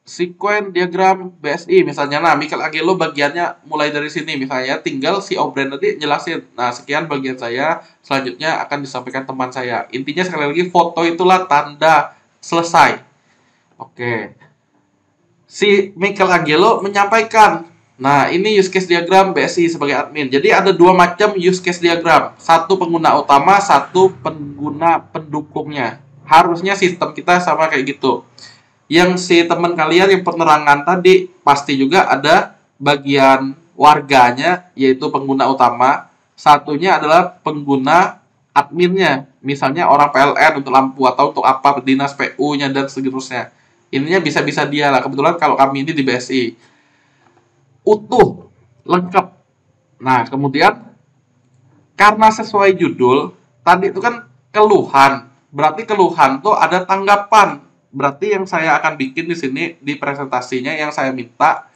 Sequence diagram BSI misalnya. Nah, Michelangelo bagiannya mulai dari sini misalnya, tinggal si O'Brien nanti jelasin. Nah, sekian bagian saya, selanjutnya akan disampaikan teman saya. Intinya sekali lagi foto itulah tanda selesai. Oke. Si Michelangelo menyampaikan. Nah, ini use case diagram BSI sebagai admin. Jadi ada dua macam use case diagram. Satu pengguna utama, satu pengguna pendukungnya. Harusnya sistem kita sama kayak gitu. Yang si teman kalian yang penerangan tadi pasti juga ada bagian warganya, yaitu pengguna utama. Satunya adalah pengguna adminnya, misalnya orang PLN untuk lampu atau untuk apa, dinas PU-nya dan seterusnya. Ininya bisa-bisa dia lah. Kebetulan kalau kami ini di BSI utuh, lengkap. Nah, kemudian karena sesuai judul tadi itu kan keluhan, berarti keluhan tuh ada tanggapan. Berarti yang saya akan bikin di sini di presentasinya yang saya minta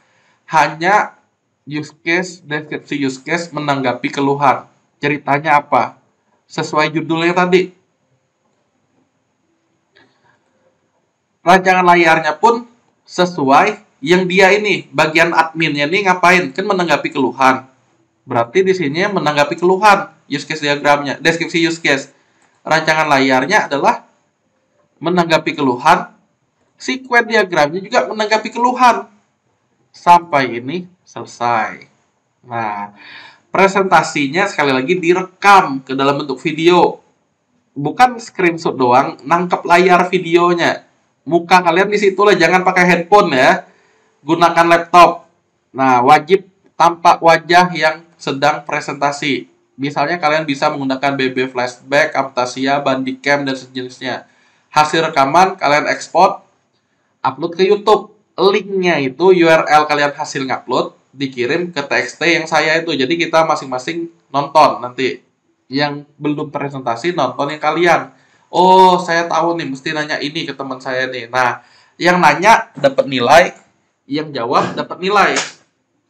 hanya use case, deskripsi use case menanggapi keluhan. Ceritanya apa? Sesuai judulnya tadi. Rancangan layarnya pun sesuai yang dia ini, bagian adminnya ini ngapain? Kan menanggapi keluhan. Berarti di sini menanggapi keluhan, use case diagramnya, deskripsi use case. Rancangan layarnya adalah menanggapi keluhan, sequence diagramnya juga menanggapi keluhan. Sampai ini selesai. Nah, presentasinya sekali lagi direkam ke dalam bentuk video. Bukan screenshot doang, nangkep layar videonya. Muka kalian di situ lah, jangan pakai handphone ya. Gunakan laptop. Nah, wajib tampak wajah yang sedang presentasi. Misalnya kalian bisa menggunakan BB Flashback, Camtasia, Bandicam, dan sejenisnya. Hasil rekaman kalian ekspor, upload ke YouTube. Linknya itu URL kalian hasil ngupload dikirim ke TXT yang saya itu. Jadi kita masing-masing nonton nanti. Yang belum presentasi nonton yang kalian. Oh, saya tahu nih, mesti nanya ini ke teman saya nih. Nah, yang nanya dapat nilai, yang jawab dapat nilai.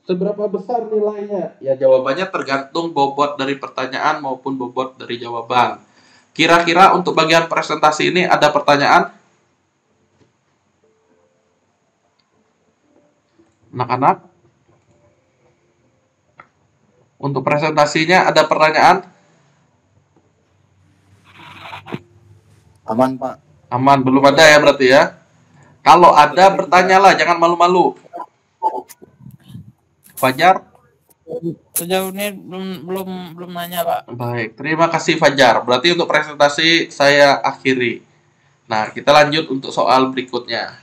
Seberapa besar nilainya? Ya, jawabannya tergantung bobot dari pertanyaan maupun bobot dari jawaban. Kira-kira untuk bagian presentasi ini ada pertanyaan? Anak-anak? Untuk presentasinya ada pertanyaan? Aman, Pak. Aman, belum ada ya berarti ya? Kalau ada, bertanyalah, jangan malu-malu. Fajar? Sejauh ini belum nanya, Pak. Baik, terima kasih Fajar. Berarti untuk presentasi saya akhiri. Nah, kita lanjut untuk soal berikutnya.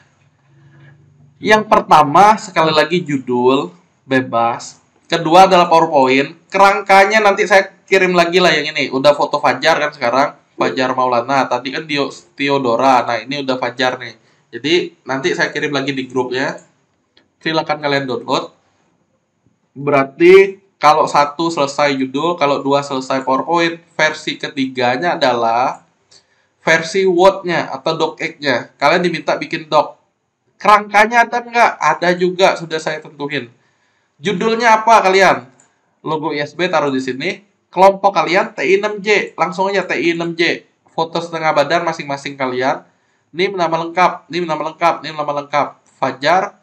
Yang pertama, sekali lagi judul, bebas. Kedua adalah PowerPoint. Kerangkanya nanti saya kirim lagi lah yang ini. Udah foto Fajar kan sekarang. Fajar Maulana. Tadi kan Theodora. Nah, ini udah Fajar nih. Jadi, nanti saya kirim lagi di grupnya. Silakan kalian download. Berarti kalau satu selesai judul, kalau dua selesai PowerPoint, versi ketiganya adalah versi Word-nya atau docx-nya. Kalian diminta bikin doc. Kerangkanya ada nggak? Ada juga, sudah saya tentuin. Judulnya apa kalian? Logo ISB taruh di sini. Kelompok kalian TI6J. Langsung aja TI6J. Foto setengah badan masing-masing kalian. Ini nama lengkap, ini nama lengkap, ini nama lengkap. Fajar,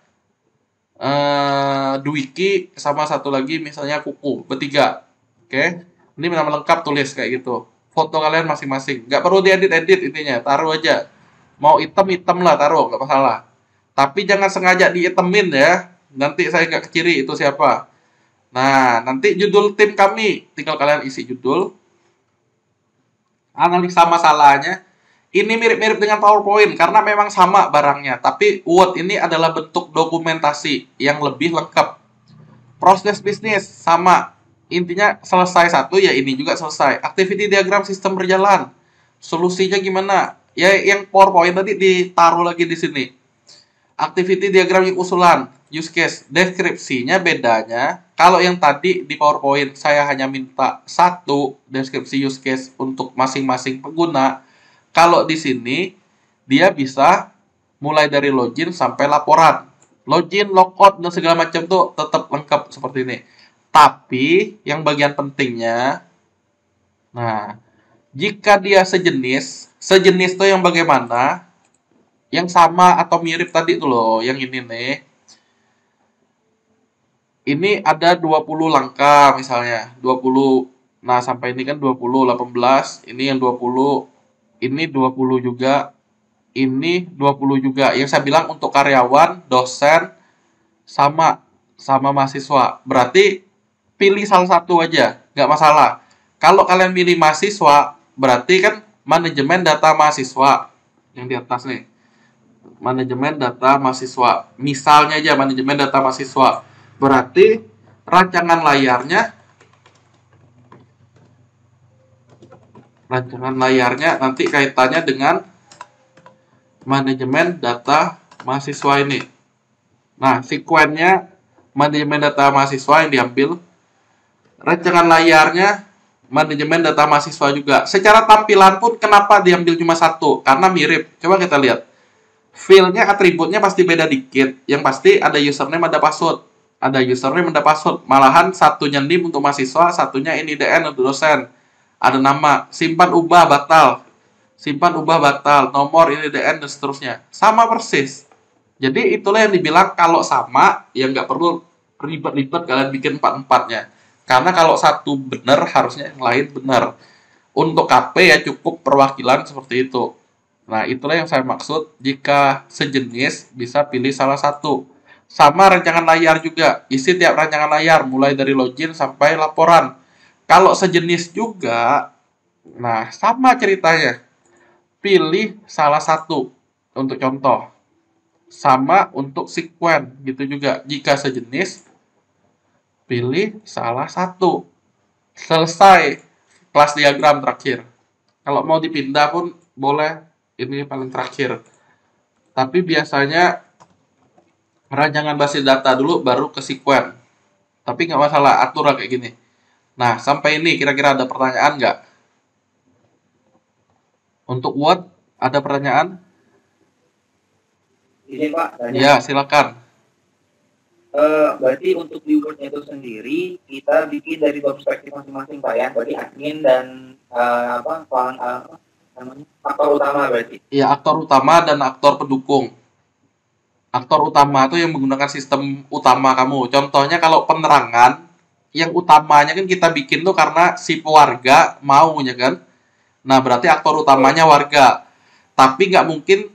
Dwiki, sama satu lagi misalnya Kuku, bertiga. Oke, ini nama lengkap, tulis kayak gitu. Foto kalian masing-masing, nggak perlu diedit-edit intinya, taruh aja. Mau hitam lah, taruh, nggak masalah. Tapi jangan sengaja dihitemin ya, nanti saya nggak keciri itu siapa. Nah, nanti judul tim kami, tinggal kalian isi judul, analisa masalahnya. Ini mirip-mirip dengan PowerPoint karena memang sama barangnya. Tapi Word ini adalah bentuk dokumentasi yang lebih lengkap. Proses bisnis sama. Intinya selesai satu ya ini juga selesai. Activity diagram sistem berjalan. Solusinya gimana? Ya yang PowerPoint tadi ditaruh lagi di sini. Activity diagram yang usulan. Use case. Deskripsinya bedanya. Kalau yang tadi di PowerPoint saya hanya minta satu deskripsi use case untuk masing-masing pengguna. Kalau di sini, dia bisa mulai dari login sampai laporan. Login, logout, dan segala macam tuh tetap lengkap seperti ini. Tapi yang bagian pentingnya, nah, jika dia sejenis tuh yang bagaimana? Yang sama atau mirip tadi tuh loh, yang ini nih. Ini ada 20 langkah misalnya, 20. Nah, sampai ini kan 20, 18, ini yang 20, ini 20 juga, ini 20 juga. Yang saya bilang untuk karyawan, dosen, sama mahasiswa. Berarti pilih salah satu aja, nggak masalah. Kalau kalian pilih mahasiswa, berarti kan manajemen data mahasiswa yang di atas nih. Manajemen data mahasiswa. Misalnya aja manajemen data mahasiswa. Berarti rancangan layarnya nanti kaitannya dengan manajemen data mahasiswa ini. Nah, sekuennya manajemen data mahasiswa yang diambil. Rancangan layarnya manajemen data mahasiswa juga. Secara tampilan pun kenapa diambil cuma satu? Karena mirip. Coba kita lihat. Field-nya, atributnya pasti beda dikit. Yang pasti ada username, ada password. Ada username, ada password. Malahan satunya NIM untuk mahasiswa, satunya NIDN untuk dosen. Ada nama. Simpan, ubah, batal. Simpan, ubah, batal. Nomor NIDN, dan seterusnya. Sama persis. Jadi itulah yang dibilang kalau sama, ya nggak perlu ribet-ribet kalian bikin 4-4-nya. Karena kalau satu benar, harusnya yang lain benar. Untuk KP ya cukup perwakilan seperti itu. Nah, itulah yang saya maksud. Jika sejenis, bisa pilih salah satu. Sama rancangan layar juga. Isi tiap rancangan layar, mulai dari login sampai laporan. Kalau sejenis juga, nah sama ceritanya. Pilih salah satu untuk contoh. Sama untuk sekuen, gitu juga. Jika sejenis, pilih salah satu. Selesai kelas diagram terakhir. Kalau mau dipindah pun boleh. Ini paling terakhir. Tapi biasanya rancangan basis data dulu baru ke sekuen. Tapi nggak masalah, atur kayak gini. Nah, sampai ini kira-kira ada pertanyaan nggak? Untuk Word, ada pertanyaan? Izin Pak, tanya. Ya, silakan. Berarti untuk di Word-nya itu sendiri, kita bikin dari dua perspektif masing-masing Pak ya? Berarti admin dan aktor utama berarti? Iya, aktor utama dan aktor pendukung. Aktor utama itu yang menggunakan sistem utama kamu. Contohnya kalau penerangan, yang utamanya kan kita bikin tuh karena si warga maunya kan. Nah, berarti aktor utamanya warga. Tapi nggak mungkin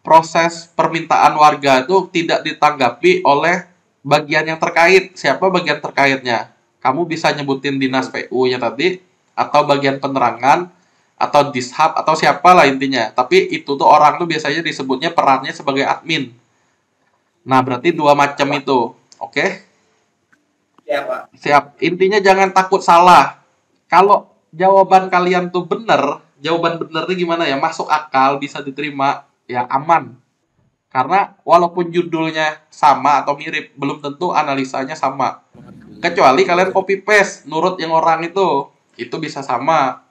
proses permintaan warga itu tidak ditanggapi oleh bagian yang terkait. Siapa bagian terkaitnya? Kamu bisa nyebutin dinas PU-nya tadi, atau bagian penerangan, atau dishub, atau siapalah intinya. Tapi itu tuh orang tuh biasanya disebutnya perannya sebagai admin. Nah, berarti dua macam itu. Oke? Siapa? Siap. Intinya jangan takut salah. Kalau jawaban kalian tuh bener, jawaban benernya gimana ya? Masuk akal, bisa diterima, ya aman. Karena walaupun judulnya sama atau mirip, belum tentu analisanya sama. Kecuali kalian copy paste, nurut yang orang itu bisa sama.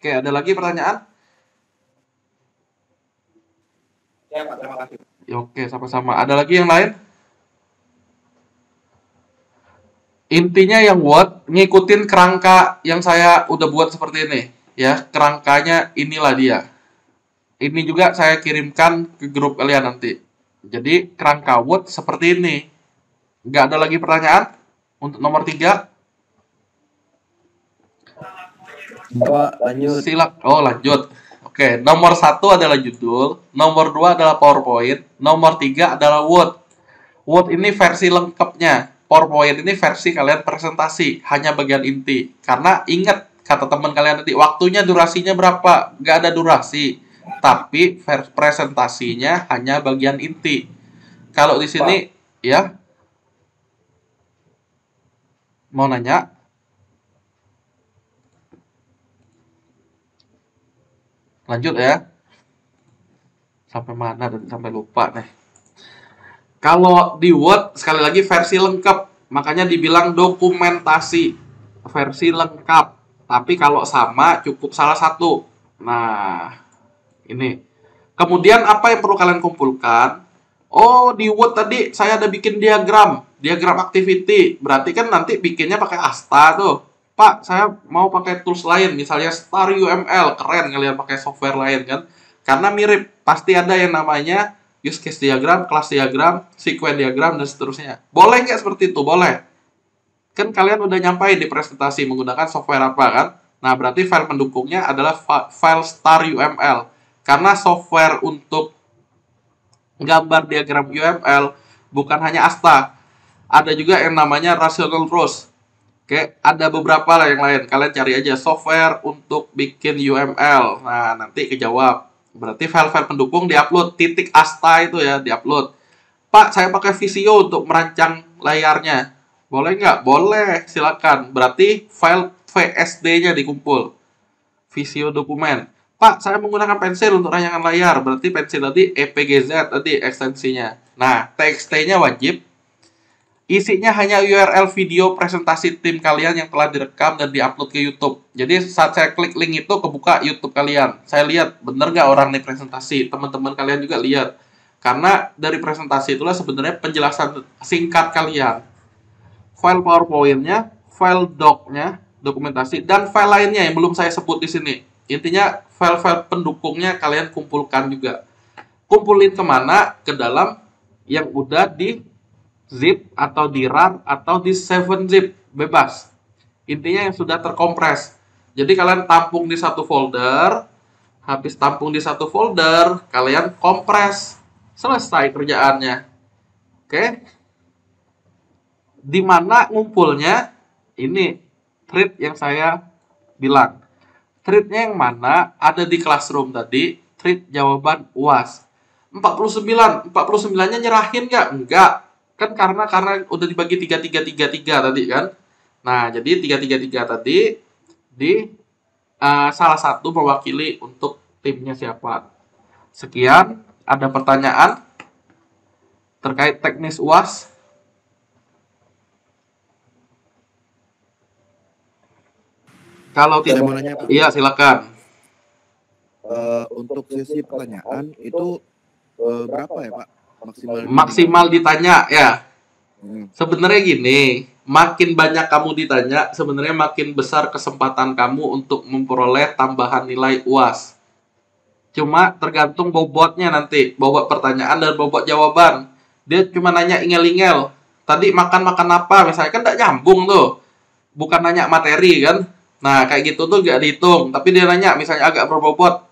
Oke, ada lagi pertanyaan? Ya Pak, terima kasih. Ya, oke, sama-sama. Ada lagi yang lain? Intinya yang Word, ngikutin kerangka yang saya udah buat seperti ini. Ya, kerangkanya inilah dia. Ini juga saya kirimkan ke grup kalian nanti. Jadi, kerangka Word seperti ini. Nggak ada lagi pertanyaan? Untuk nomor 3? Pak, lanjut. Oh, lanjut. Oke, nomor 1 adalah judul, nomor 2 adalah PowerPoint, nomor 3 adalah Word. Word ini versi lengkapnya, PowerPoint ini versi kalian presentasi, hanya bagian inti. Karena ingat, kata teman kalian nanti, waktunya durasinya berapa? Nggak ada durasi, tapi presentasinya hanya bagian inti. Kalau di sini, ya, mau nanya? Lanjut ya. Sampai mana dan sampai lupa nih. Kalau di Word, sekali lagi versi lengkap. Makanya dibilang dokumentasi. Versi lengkap. Tapi kalau sama, cukup salah satu. Nah, ini. Kemudian apa yang perlu kalian kumpulkan? Oh, di Word tadi saya ada bikin diagram activity. Berarti kan nanti bikinnya pakai Asta tuh. Pak, saya mau pakai tools lain, misalnya Star UML, keren kalian pakai software lain kan. Karena mirip, pasti ada yang namanya use case diagram, class diagram, sequence diagram, dan seterusnya. Boleh nggak seperti itu? Boleh. Kan kalian udah nyampain di presentasi menggunakan software apa kan? Nah, berarti file pendukungnya adalah file Star UML. Karena software untuk gambar diagram UML bukan hanya Asta, ada juga yang namanya Rational Rose. Oke, ada beberapa lah yang lain. Kalian cari aja software untuk bikin UML. Nah, nanti kejawab. Berarti file-file pendukung diupload. Titik Asta itu ya, diupload. Pak, saya pakai Visio untuk merancang layarnya. Boleh nggak? Boleh, silakan. Berarti file VSD-nya dikumpul. Visio dokumen. Pak, saya menggunakan pensil untuk rancangan layar. Berarti pensil tadi EPGZ tadi ekstensinya. Nah, TXT-nya wajib. Isinya hanya URL video presentasi tim kalian yang telah direkam dan diupload ke YouTube. Jadi saat saya klik link itu kebuka YouTube kalian. Saya lihat bener nggak orang nih presentasi. Teman-teman kalian juga lihat. Karena dari presentasi itulah sebenarnya penjelasan singkat kalian. File PowerPoint-nya, file doc-nya, dokumentasi, dan file lainnya yang belum saya sebut di sini. Intinya file-file pendukungnya kalian kumpulkan juga. Kumpulin kemana? Ke dalam yang udah di zip atau di RAR atau di 7-zip, bebas. Intinya yang sudah terkompres. Jadi kalian tampung di satu folder, habis tampung di satu folder, kalian kompres. Selesai kerjaannya. Oke. Di mana ngumpulnya? Ini thread yang saya bilang. Thread-nya yang mana? Ada di classroom tadi, thread jawaban UAS. 49-nya nyerahin nggak? Enggak. Kan karena udah dibagi 3-3-3-3 tadi kan. Nah, jadi 3-3-3 tadi di salah satu mewakili untuk timnya siapa. Sekian, ada pertanyaan terkait teknis UAS? Kalau Saya tidak, mau nanya, Pak. iya silakan. Untuk sesi pertanyaan itu berapa ya, Pak? Maksimal ditanya ya. Hmm. Sebenarnya gini, makin banyak kamu ditanya, sebenarnya makin besar kesempatan kamu untuk memperoleh tambahan nilai UAS. Cuma tergantung bobotnya nanti, bobot pertanyaan dan bobot jawaban. Dia cuma nanya ingel-ingel. Tadi makan apa? Misalnya kan tidak nyambung tuh. Bukan nanya materi kan. Nah, kayak gitu tuh gak dihitung. Tapi dia nanya misalnya agak berbobot.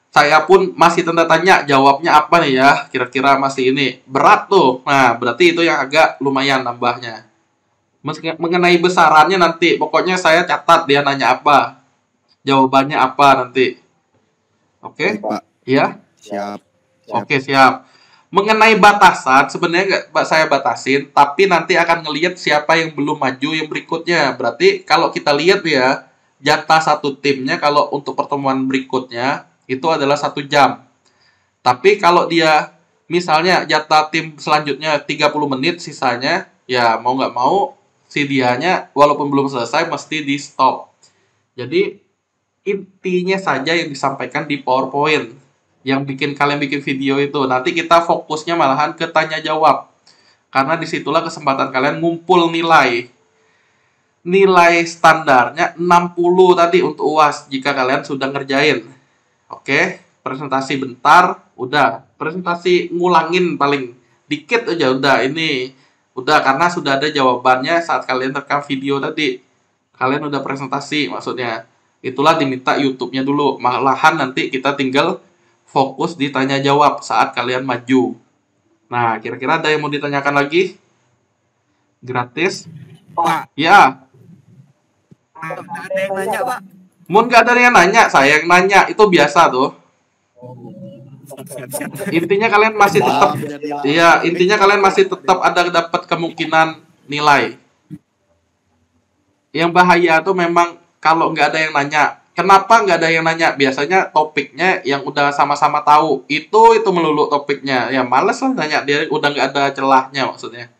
Saya pun masih tanda tanya, jawabnya apa nih ya? Kira-kira masih ini. Berat tuh. Nah, berarti itu yang agak lumayan nambahnya. Mengenai besarannya nanti, pokoknya saya catat dia nanya apa. Jawabannya apa nanti. Oke? Baik, Pak. Ya? Siap. Oke, siap. Mengenai batasan, sebenarnya nggak saya batasin, tapi nanti akan ngelihat siapa yang belum maju yang berikutnya. Berarti kalau kita lihat ya, jatah satu timnya kalau untuk pertemuan berikutnya, itu adalah 1 jam. Tapi kalau dia misalnya jatah tim selanjutnya 30 menit sisanya, ya mau nggak mau si dianya walaupun belum selesai mesti di stop. Jadi intinya saja yang disampaikan di PowerPoint yang kalian bikin video itu. Nanti kita fokusnya malahan ke tanya jawab. Karena disitulah kesempatan kalian ngumpul nilai. Nilai standarnya 60 tadi untuk UAS jika kalian sudah ngerjain. Oke, presentasi bentar, udah. Presentasi ngulangin paling dikit aja, udah. Ini udah karena sudah ada jawabannya saat kalian rekam video tadi. Kalian udah presentasi maksudnya. Itulah diminta YouTube-nya dulu. Malahan nanti kita tinggal fokus di tanya jawab saat kalian maju. Nah, kira-kira ada yang mau ditanyakan lagi? Gratis? Pak, Ya. nggak ada yang nanya, Pak. Mun gak ada yang nanya, saya yang nanya. Itu biasa tuh. Intinya kalian masih tetap, iya, intinya kalian masih tetap ada dapat kemungkinan nilai. Yang bahaya tuh memang kalau nggak ada yang nanya. Kenapa nggak ada yang nanya? Biasanya topiknya yang udah sama-sama tahu. Itu melulu topiknya. Ya males lah nanya, dia udah nggak ada celahnya maksudnya.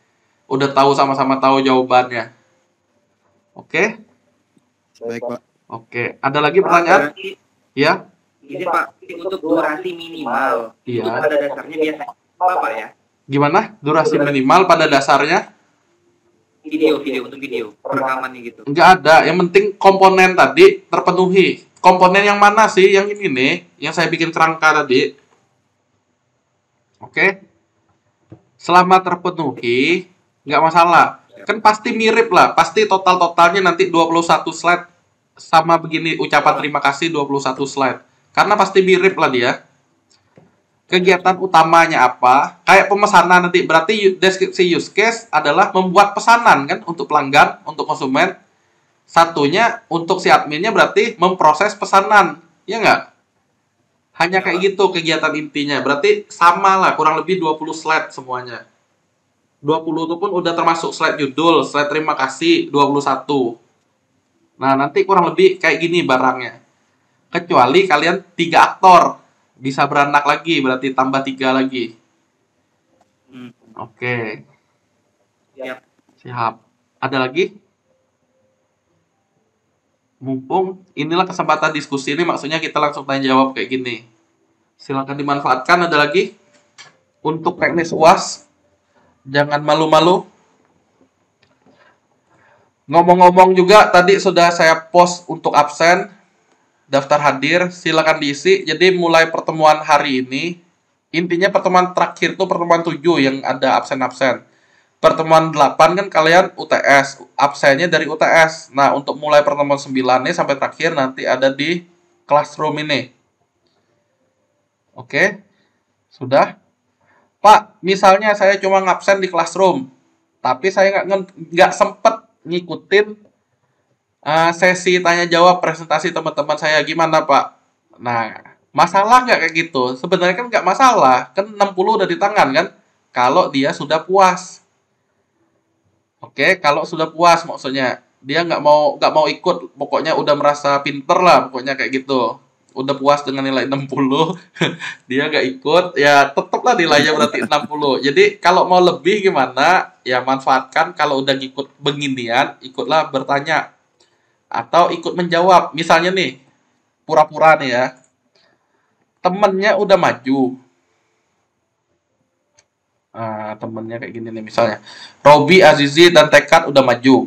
Udah tahu sama-sama tahu jawabannya. Oke? Baik, Pak. Oke, ada lagi pertanyaan? Berarti, Ya? ini Pak, untuk durasi minimal, Iya. itu pada dasarnya biasanya apa Pak ya? Gimana? Durasi minimal pada dasarnya? Video untuk video rekamannya gitu. Nggak ada. Yang penting komponen tadi terpenuhi. Komponen yang mana sih? Yang ini nih, yang saya bikin kerangka tadi. Oke. Selama terpenuhi, nggak masalah. Kan pasti mirip lah. Pasti totalnya nanti 21 slide sama begini ucapan terima kasih 21 slide. Karena pasti mirip lah dia. Kegiatan utamanya apa? Kayak pemesanan nanti. Berarti deskripsi use case adalah membuat pesanan kan untuk pelanggan, untuk konsumen. Satunya untuk si adminnya berarti memproses pesanan. Ya nggak? Hanya kayak gitu kegiatan intinya. Berarti sama lah, kurang lebih 20 slide semuanya. 20 itu pun udah termasuk slide judul, slide terima kasih 21. Nah, nanti kurang lebih kayak gini barangnya. Kecuali kalian 3 aktor. Bisa beranak lagi, berarti tambah 3 lagi. Oke. Siap. Siap. Ada lagi? Mumpung inilah kesempatan diskusi ini, maksudnya kita langsung tanya jawab kayak gini. Silakan dimanfaatkan. Ada lagi? Untuk teknis UAS, jangan malu-malu. Ngomong-ngomong juga, tadi sudah saya post untuk absen. Daftar hadir, silakan diisi. Jadi mulai pertemuan hari ini, intinya pertemuan terakhir itu pertemuan 7 yang ada absen-absen. Pertemuan 8 kan kalian UTS, absennya dari UTS. Nah, untuk mulai pertemuan 9 ini sampai terakhir nanti ada di classroom ini. Oke, sudah. Pak, misalnya saya cuma ngabsen di classroom, tapi saya nggak sempet ngikutin sesi tanya jawab presentasi teman-teman saya, gimana Pak? Nah, masalah nggak kayak gitu? Sebenarnya kan nggak masalah, kan 60 udah di tangan kan? Kalau dia sudah puas. Oke, kalau sudah puas maksudnya dia nggak mau ikut, pokoknya udah merasa pinter lah, pokoknya kayak gitu. Udah puas dengan nilai 60, dia nggak ikut, ya tetaplah nilainya berarti 60. Jadi kalau mau lebih gimana? Ya manfaatkan kalau udah ikut beginian, ikutlah bertanya. Atau ikut menjawab. Misalnya nih, pura-pura nih ya, temennya udah maju. Temennya kayak gini nih misalnya. Robi, Azizi, dan Tekad udah maju.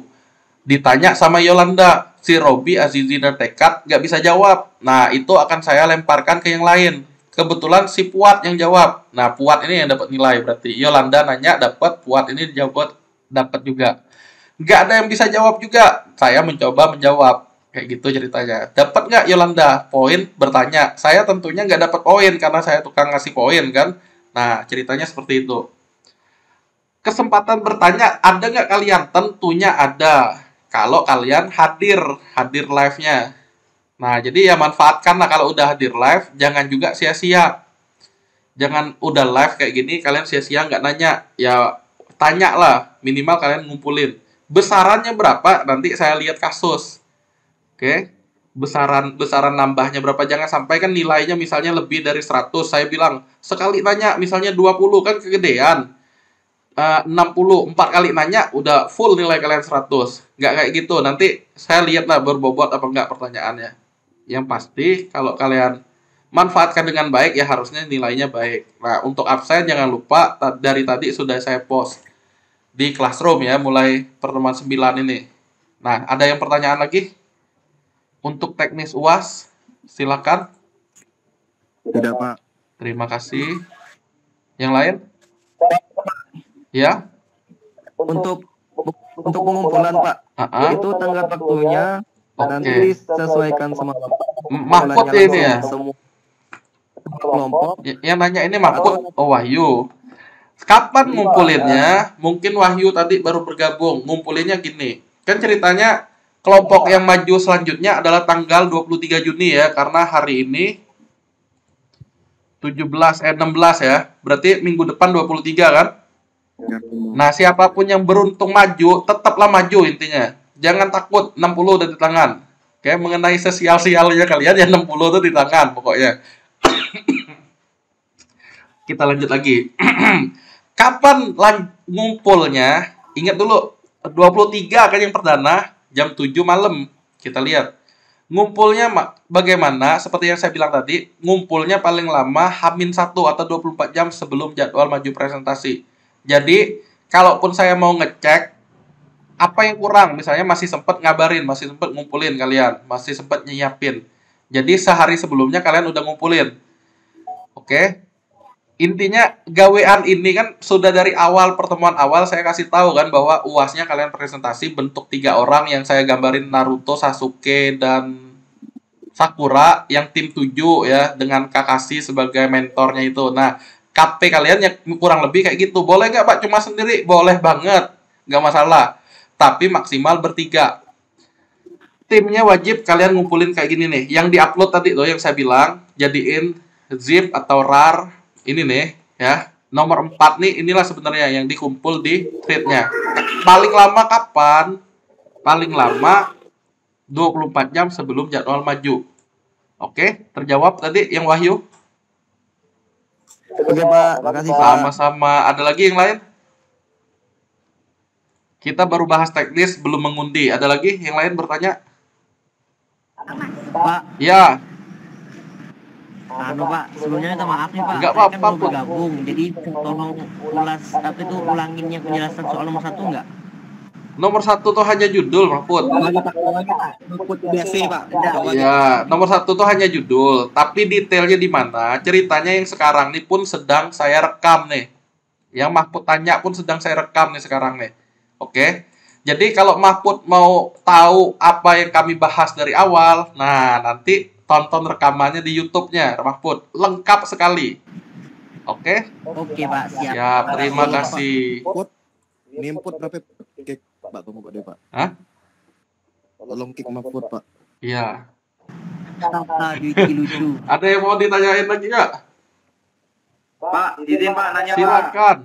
Ditanya sama Yolanda, si Robi, Azizi, dan Tekad nggak bisa jawab. Nah, itu akan saya lemparkan ke yang lain. Kebetulan si Puat yang jawab. Nah, Puat ini yang dapat nilai berarti. Yolanda nanya dapat, Puat ini jawab dapat juga. Nggak ada yang bisa jawab juga. Saya mencoba menjawab. Kayak gitu ceritanya. Dapat nggak Yolanda? Poin bertanya. Saya tentunya nggak dapat poin karena saya tukang ngasih poin kan. Nah, ceritanya seperti itu. Kesempatan bertanya ada nggak kalian? Tentunya ada. Kalau kalian hadir live-nya. Nah, jadi ya manfaatkanlah kalau udah hadir live. Jangan juga sia-sia. Jangan udah live kayak gini, kalian sia-sia nggak nanya. Ya, tanya lah. Minimal kalian ngumpulin. Besarannya berapa? Nanti saya lihat kasus. Oke. Besaran nambahnya berapa? Jangan sampai kan nilainya misalnya lebih dari 100. Saya bilang, sekali nanya misalnya 20 kan kegedean. 60, 4 kali nanya udah full nilai kalian 100. Nggak kayak gitu. Nanti saya lihat lah berbobot apa enggak pertanyaannya. Yang pasti kalau kalian manfaatkan dengan baik ya harusnya nilainya baik. Nah, untuk absen jangan lupa dari tadi sudah saya post di Classroom ya, mulai pertemuan 9 ini. Nah, ada yang pertanyaan lagi? Untuk teknis UAS, silakan. Tidak, Pak. Terima kasih. Yang lain? Ya? Untuk pengumpulan Pak, itu tenggat waktunya nanti Oke. disesuaikan sama Mahfud ini ya? semua kelompok. Yang nanya ini Mahfud, oh Wahyu. Kapan ngumpulinnya? Mungkin Wahyu tadi baru bergabung. Ngumpulinnya gini. Kan ceritanya kelompok yang maju selanjutnya adalah tanggal 23 Juni ya. Karena hari ini 16 ya. Berarti minggu depan 23 kan? Nah, siapapun yang beruntung maju, tetaplah maju intinya. Jangan takut, 60 udah di tangan. Oke, mengenai sesial-sialnya kalian ya 60 itu di tangan pokoknya. Kita lanjut lagi. Kapan ngumpulnya? Ingat dulu, 23 kan yang perdana, jam 7 malam. Kita lihat. Ngumpulnya bagaimana? Seperti yang saya bilang tadi, ngumpulnya paling lama H-1 atau 24 jam sebelum jadwal maju presentasi. Jadi, kalaupun saya mau ngecek apa yang kurang, misalnya masih sempat ngabarin, masih sempat ngumpulin kalian, masih sempat nyiapin. Jadi, sehari sebelumnya kalian udah ngumpulin. Oke? Intinya gawean ini kan sudah dari awal pertemuan awal saya kasih tahu kan bahwa UASnya kalian presentasi bentuk 3 orang yang saya gambarin Naruto, Sasuke, dan Sakura yang tim 7 ya dengan Kakashi sebagai mentornya itu. Nah, KP kalian yang kurang lebih kayak gitu. Boleh nggak Pak cuma sendiri? Boleh banget. Nggak masalah. Tapi maksimal bertiga. Timnya wajib kalian ngumpulin kayak gini nih. Yang diupload tadi tuh yang saya bilang, jadiin zip atau rar. Ini nih ya. Nomor 4 nih inilah sebenarnya yang dikumpul di thread-nya. Paling lama kapan? Paling lama 24 jam sebelum jadwal maju. Oke, terjawab tadi yang Wahyu? Oke Pak, makasih Pak. Sama-sama. Ada lagi yang lain? Kita baru bahas teknis, belum mengundi. Ada lagi yang lain bertanya? Pak, Ya, Pak, sebelumnya minta maaf nih Pak. Nggak Saya kan apa-apa, belum Pak. bergabung, jadi tolong ulangin yang penjelasan soal nomor 1 nggak? nomor 1 tuh hanya judul, Mahfud. Ya, nomor 1 tuh hanya judul. Tapi detailnya di mana? Ceritanya yang sekarang nih pun sedang saya rekam nih. Yang Mahfud tanya pun sedang saya rekam nih sekarang nih. Oke? Jadi kalau Mahfud mau tahu apa yang kami bahas dari awal, nah nanti tonton rekamannya di YouTube-nya Mahfud. Lengkap sekali. Oke? Oke Pak, siap. Ya, terima kasih. Put, ini input berapa kick Pak? Tunggu Pak deh Pak. Hah? Tolong kick Mahfud Pak. Iya. Hahaha, lucu. Ada yang mau ditanyain lagi nggak? Pak, izin Pak nanya Pak. Silakan.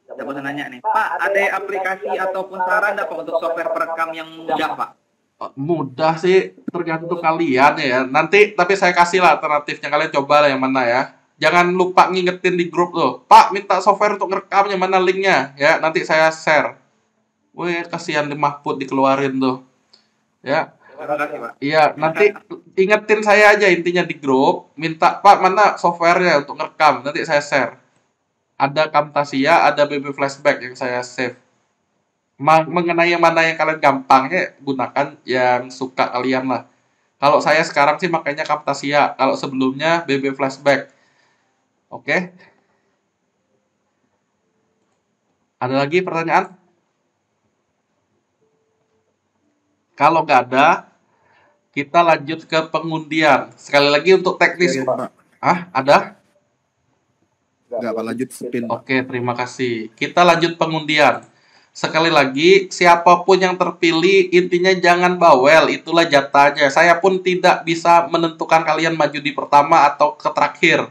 Tidak usah nanya nih. Pak, ada aplikasi ataupun saran nggak Pak untuk software perekam yang mudah Pak? Mudah sih, tergantung kalian ya. Nanti tapi saya kasih lah alternatifnya, kalian coba lah yang mana ya. Jangan lupa ngingetin di grup tuh. Pak, minta software untuk ngerekamnya, mana linknya? Ya, nanti saya share. Wih, kasihan di Mahfud dikeluarin tuh. Ya, Terima kasih Pak. iya, nanti ingetin saya aja intinya di grup. Minta, Pak, mana softwarenya untuk ngerekam? Nanti saya share. Ada Camtasia, ada BB Flashback yang saya save. Mengenai yang mana yang kalian gampangnya, gunakan yang suka kalian lah. Kalau saya sekarang sih makanya Camtasia. Kalau sebelumnya BB Flashback. Oke. Ada lagi pertanyaan? Kalau nggak ada, kita lanjut ke pengundian. Sekali lagi untuk teknis. Pak. Ada? Enggak Pak, lanjut spin Pak. Oke, terima kasih. Kita lanjut pengundian. Sekali lagi, siapapun yang terpilih, intinya jangan bawel. Itulah jatahnya. Saya pun tidak bisa menentukan kalian maju di pertama atau ke terakhir.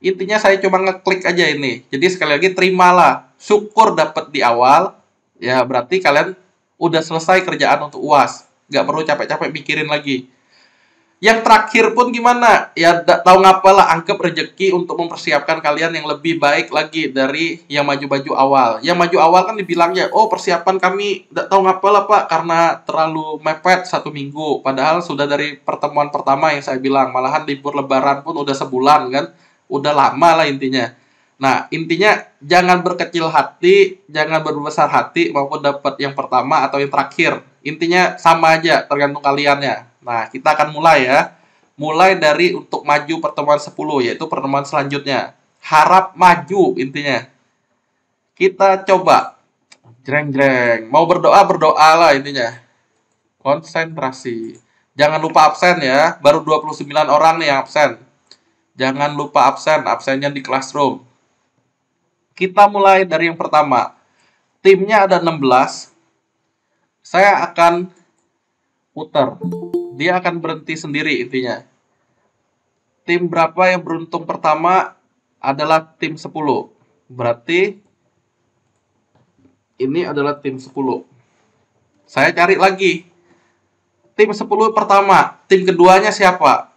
Intinya saya cuma ngeklik aja ini. Jadi sekali lagi, terimalah. Syukur dapat di awal. Ya, berarti kalian udah selesai kerjaan untuk UAS. Nggak perlu capek-capek mikirin lagi. Yang terakhir pun gimana? Ya tahu ngapalah, anggap rezeki untuk mempersiapkan kalian yang lebih baik lagi dari yang maju-maju awal. Yang maju awal kan dibilangnya, oh persiapan kami tidak tahu ngapalah Pak karena terlalu mepet 1 minggu. Padahal sudah dari pertemuan pertama yang saya bilang, malahan libur lebaran pun udah sebulan kan. Udah lama lah intinya. Nah, intinya jangan berkecil hati, jangan berbesar hati maupun dapat yang pertama atau yang terakhir. Intinya sama aja, tergantung kaliannya. Nah, kita akan mulai ya. Mulai dari untuk maju pertemuan 10, yaitu pertemuan selanjutnya. Harap maju intinya. Kita coba. Jreng-jreng. Mau berdoa, berdoa lah intinya. Konsentrasi. Jangan lupa absen ya. Baru 29 orang nih yang absen. Jangan lupa absen. Absennya di classroom. Kita mulai dari yang pertama. Timnya ada 16. Saya akan putar. Dia akan berhenti sendiri intinya. Tim berapa yang beruntung pertama adalah tim 10. Berarti ini adalah tim 10. Saya cari lagi. Tim 10 pertama. Tim keduanya siapa?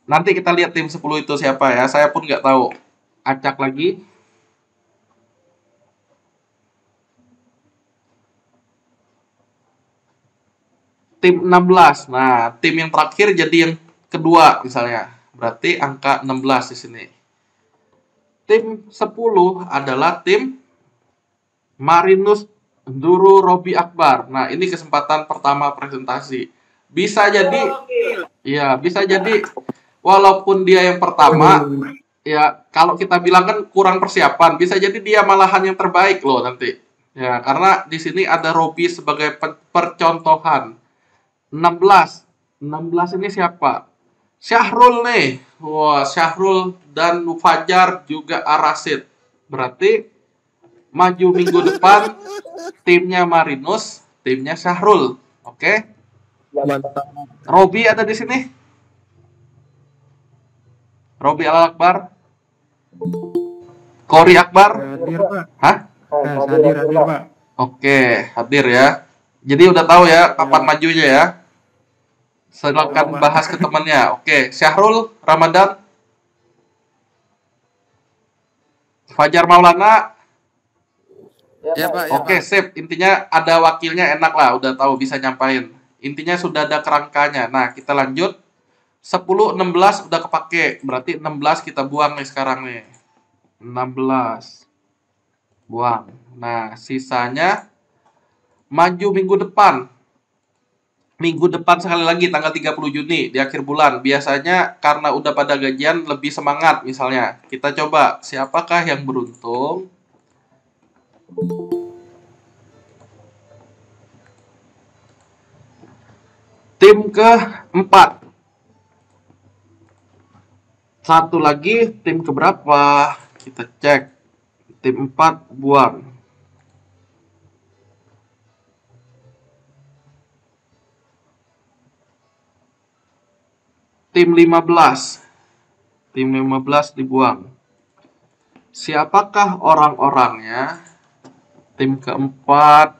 Nanti kita lihat tim 10 itu siapa ya. Saya pun nggak tahu. Acak lagi. tim 16. Nah, tim yang terakhir jadi yang kedua misalnya. Berarti angka 16 di sini. Tim 10 adalah tim Marinus Nduru Robi Akbar. Nah, ini kesempatan pertama presentasi. Bisa jadi, ya bisa jadi walaupun dia yang pertama, ya kalau kita bilang kan kurang persiapan, bisa jadi dia malahan yang terbaik loh nanti. Ya, karena di sini ada Robi sebagai percontohan. 16 ini siapa? Syahrul nih. Wah, Syahrul dan Fajar juga Arasid. Berarti maju minggu depan timnya Marinus, timnya Syahrul. Oke? Mantap. Robi ada di sini? Robi Al Akbar? Kori Akbar? Hadir, Pak. Hah? Hadir, Pak. Oke, hadir ya. Jadi udah tahu ya kapan majunya ya. Silakan bahas ke temannya. Oke, Syahrul Ramadan, Fajar Maulana. Ya, Pak. Ya, Oke, Pak. sip. Intinya ada wakilnya enak lah, udah tahu bisa nyampain. Intinya sudah ada kerangkanya. Nah, kita lanjut. 10, 16 udah kepake. Berarti 16 kita buang nih sekarang nih. 16. Buang. Nah, sisanya maju minggu depan. Minggu depan sekali lagi tanggal 30 Juni di akhir bulan. Biasanya karena udah pada gajian lebih semangat misalnya. Kita coba siapakah yang beruntung? Tim keempat. Satu lagi tim keberapa? Kita cek. Tim 4 buang. Tim 15. Tim 15 dibuang. Siapakah orang-orangnya? Tim keempat.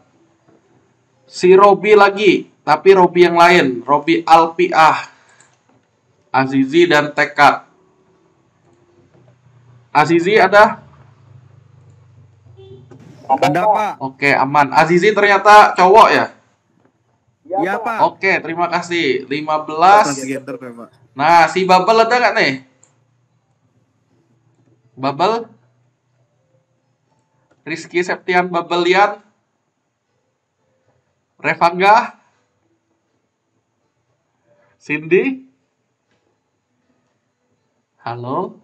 Si Robi lagi. Tapi Robi yang lain. Robi Alpiah. Azizi dan Tekad. Azizi ada? Ada, Pak. Oke, aman. Azizi ternyata cowok ya? Ya, Pak. Oke, terima kasih. 15. Transgender, Pak. Nah, si Bubble ada nggak nih? Bubble? Rizky Septian Babelian? Revangga? Cindy? Halo?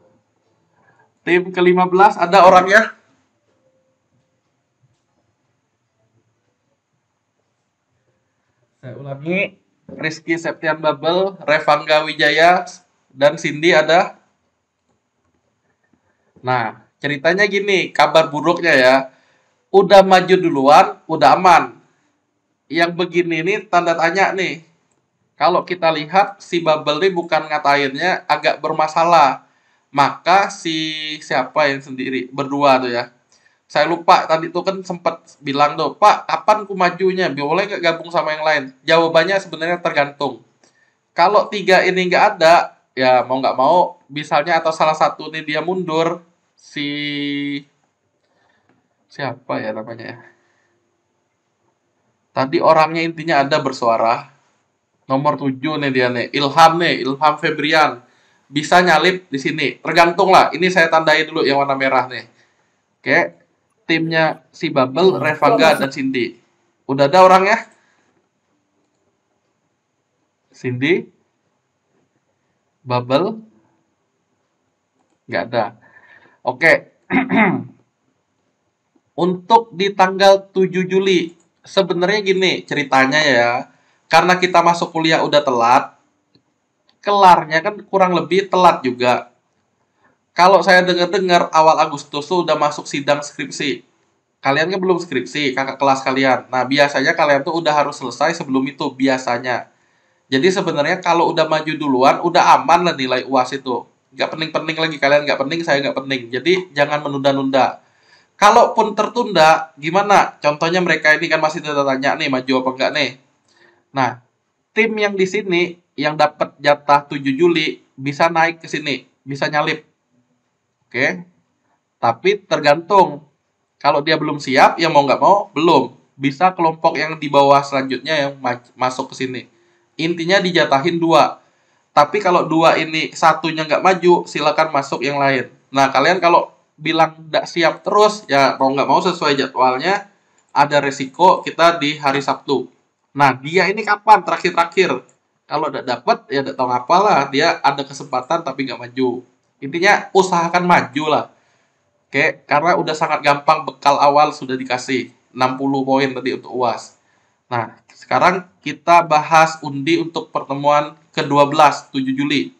Tim ke-15 ada orangnya? Saya ulangi. Rizky Septian Babel, Revangga Wijaya, dan Cindy ada? Nah, ceritanya gini, kabar buruknya ya. Udah maju duluan, udah aman. Yang begini nih tanda tanya nih. Kalau kita lihat si Babel ini bukan ngatainnya agak bermasalah. Maka si siapa yang sendiri berdua tuh ya. Saya lupa tadi tuh kan sempat bilang tuh, Pak, kapan ku majunya? Boleh nggak gabung sama yang lain? Jawabannya sebenarnya tergantung. Kalau 3 ini nggak ada, ya mau nggak mau, misalnya atau salah satu nih dia mundur, si siapa ya namanya ya? Tadi orangnya intinya ada bersuara. Nomor 7 nih dia nih, Ilham Febrian. Bisa nyalip di sini. Tergantung lah. Ini saya tandai dulu yang warna merah nih. Oke. Timnya si Babel, Revangga, dan Cindy. Udah ada orangnya? Cindy? Babel? Nggak ada. Oke. Untuk di tanggal 7 Juli, sebenarnya gini ceritanya ya. Karena kita masuk kuliah udah telat, kelarnya kan kurang lebih telat juga. Kalau saya dengar-dengar awal Agustus tuh udah masuk sidang skripsi. Kalian kan belum skripsi, kakak kelas kalian. Nah, biasanya kalian tuh udah harus selesai sebelum itu, biasanya. Jadi sebenarnya kalau udah maju duluan, udah aman lah nilai UAS itu. Nggak penting-penting lagi, kalian nggak penting, saya nggak penting. Jadi jangan menunda-nunda. Kalaupun tertunda, gimana? Contohnya mereka ini kan masih tanya nih, maju apa enggak nih. Nah, tim yang di sini, yang dapat jatah 7 Juli, bisa naik ke sini, bisa nyalip. Oke, tapi tergantung. Kalau dia belum siap, ya mau nggak mau, belum. bisa kelompok yang di bawah selanjutnya yang masuk ke sini. Intinya dijatahin 2. Tapi kalau 2 ini satunya nggak maju, silakan masuk yang lain. Nah, kalian kalau bilang nggak siap terus, ya mau nggak mau sesuai jadwalnya, ada resiko kita di hari Sabtu. Nah, dia ini kapan terakhir-terakhir? Kalau udah dapet, ya udah tahu apalah, dia ada kesempatan tapi nggak maju. Intinya usahakan maju lah. Oke, karena udah sangat gampang, bekal awal sudah dikasih 60 poin tadi untuk UAS. Nah, sekarang kita bahas undi untuk pertemuan ke-12, 7 Juli.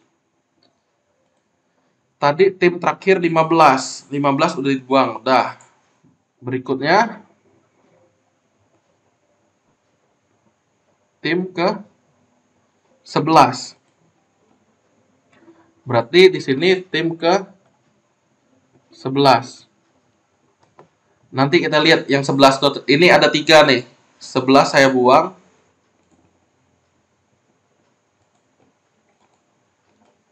Tadi tim terakhir 15 udah dibuang, udah. Berikutnya tim ke-11. Berarti di sini tim ke-11. Nanti kita lihat yang 11 ini ada 3 nih. 11 saya buang.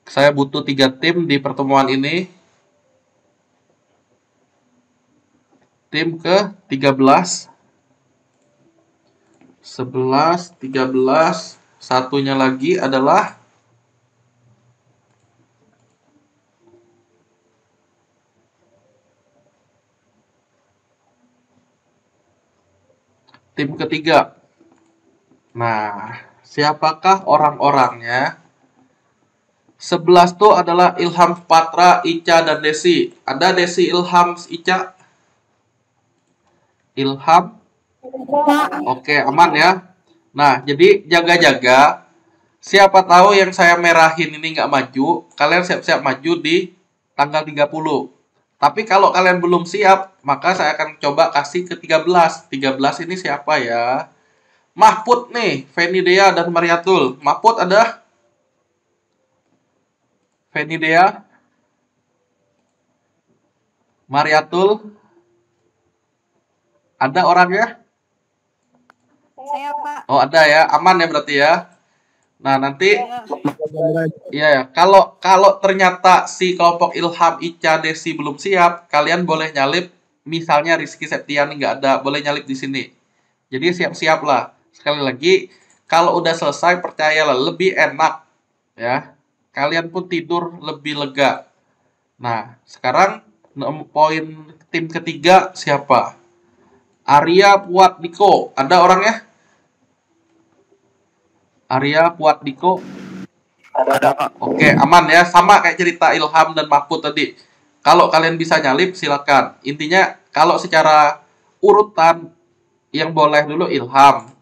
Saya butuh 3 tim di pertemuan ini. Tim ke-13. 11, 13. Satunya lagi adalah tim ketiga. Nah, siapakah orang-orangnya? 11 tuh adalah Ilham Patra, Ica, dan Desi. Ada Desi, Ilham, Ica? Ilham? Oke, aman ya. Nah, jadi jaga-jaga. Siapa tahu yang saya merahin ini nggak maju, kalian siap-siap maju di tanggal 30. Tapi kalau kalian belum siap, maka saya akan coba kasih ke 13. 13 ini siapa ya? Mahpud nih, Feni Dea dan Mariatul. Mahpud ada? Feni Dea? Mariatul? Ada orangnya? Saya, Pak. Oh, ada ya. Aman ya berarti ya. Nah, nanti ya, kalau ternyata si kelompok Ilham, Ica, Desi belum siap, kalian boleh nyalip. Misalnya Rizky Septiani nggak ada, boleh nyalip di sini. Jadi siap-siap lah. Sekali lagi, kalau udah selesai, percayalah lebih enak ya. Kalian pun tidur lebih lega. Nah, sekarang poin tim ketiga siapa? Arya Puatdiko. Ada orangnya? Arya Puatdiko. Ada. Oke, aman ya. Sama kayak cerita Ilham dan Mahfud tadi. Kalau kalian bisa nyalip, silakan. Intinya, kalau secara urutan, yang boleh dulu Ilham.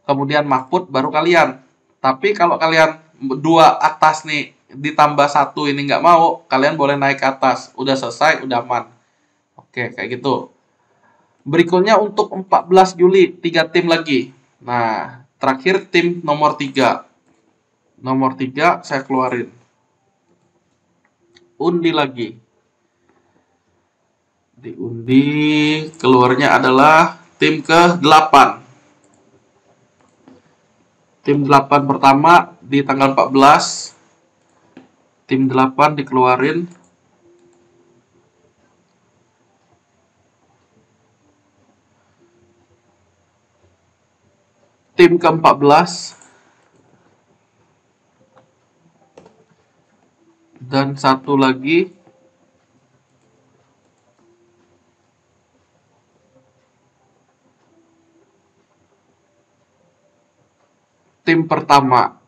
Kemudian Mahfud, baru kalian. Tapi kalau kalian 2 atas nih, ditambah 1 ini nggak mau, kalian boleh naik ke atas. Udah selesai, udah aman. Oke, kayak gitu. Berikutnya untuk 14 Juli, 3 tim lagi. Nah, terakhir tim nomor 3. Nomor 3 saya keluarin. Undi lagi. Diundi, keluarnya adalah tim ke-8. Tim 8 pertama di tanggal 14. Tim 8 dikeluarin. Tim ke-14. Dan satu lagi tim pertama.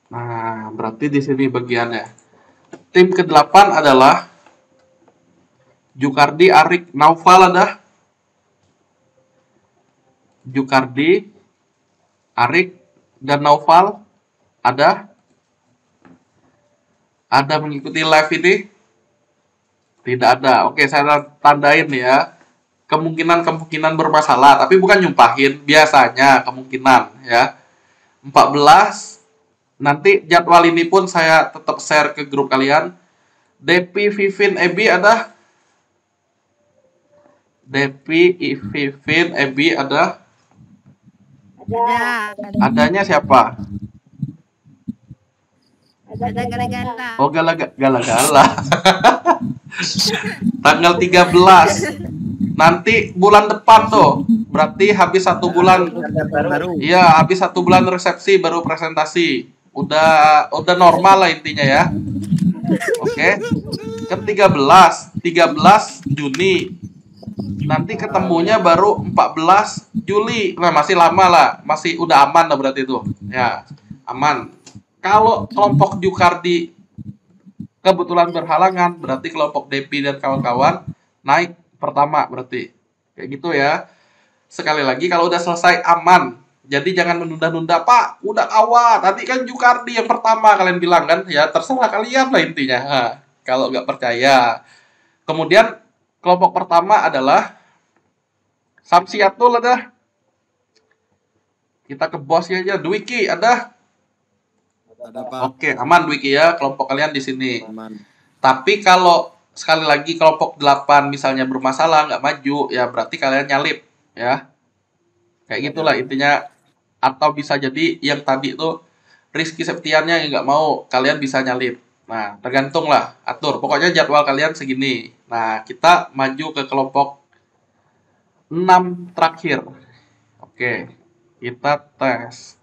Nah, berarti di sini bagiannya. Tim ke-8 adalah Jukardi, Arik, Naufal ada? Jukardi, Arik, dan Naufal ada? Ada mengikuti live ini? Tidak ada. Oke, saya tandain ya. Kemungkinan bermasalah, tapi bukan nyumpahin, biasanya kemungkinan ya. 14. Nanti jadwal ini pun saya tetap share ke grup kalian. Depi, Vivin, Ebi ada? Depi, Vivin, Ebi ada? Ada. Adanya siapa? Ada gala-gala. Oh, gala-gala. Tanggal 13. Nanti bulan depan tuh, berarti habis 1 bulan. Iya, habis 1 bulan resepsi baru presentasi. Udah normal lah intinya ya. Oke. Ke-13 Juni. Nanti ketemunya baru 14 Juli. Nah, masih lama lah. Masih udah aman lah berarti itu. Ya, aman. Kalau kelompok Jukardi kebetulan berhalangan, berarti kelompok Depi dan kawan-kawan naik pertama berarti. Kayak gitu ya. Sekali lagi kalau udah selesai aman. Jadi jangan menunda-nunda, Pak. Udah awal. Tadi kan Jukardi yang pertama kalian bilang kan. Ya terserah kalian lah intinya. Nah, kalau nggak percaya. Kemudian kelompok pertama adalah Samsiatul ada. Kita ke bosnya aja. Dwiki ada. Ada Pak. Oke, aman Dwiki ya. Kelompok kalian di sini. Aman. Tapi kalau sekali lagi kelompok 8 misalnya bermasalah, nggak maju, ya berarti kalian nyalip, ya. Kayak gitulah intinya. Atau bisa jadi yang tadi tuh Rizky Septiannya yang nggak mau, kalian bisa nyalip. Nah, tergantung lah, atur. Pokoknya jadwal kalian segini. Nah, kita maju ke kelompok 6 terakhir. Oke, kita tes.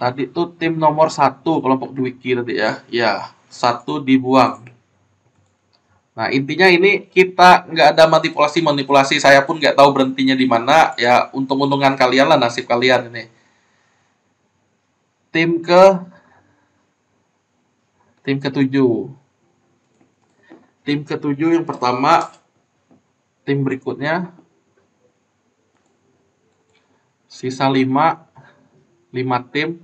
Tadi tuh tim nomor 1 kelompok Dwiki tadi ya. Ya, 1 dibuang. Nah, intinya ini kita nggak ada manipulasi. Saya pun nggak tahu berhentinya di mana. Ya, untung-untungan kalian lah, nasib kalian ini. Tim ke-7. Tim ke-7 yang pertama. Tim berikutnya. Sisa 5 tim.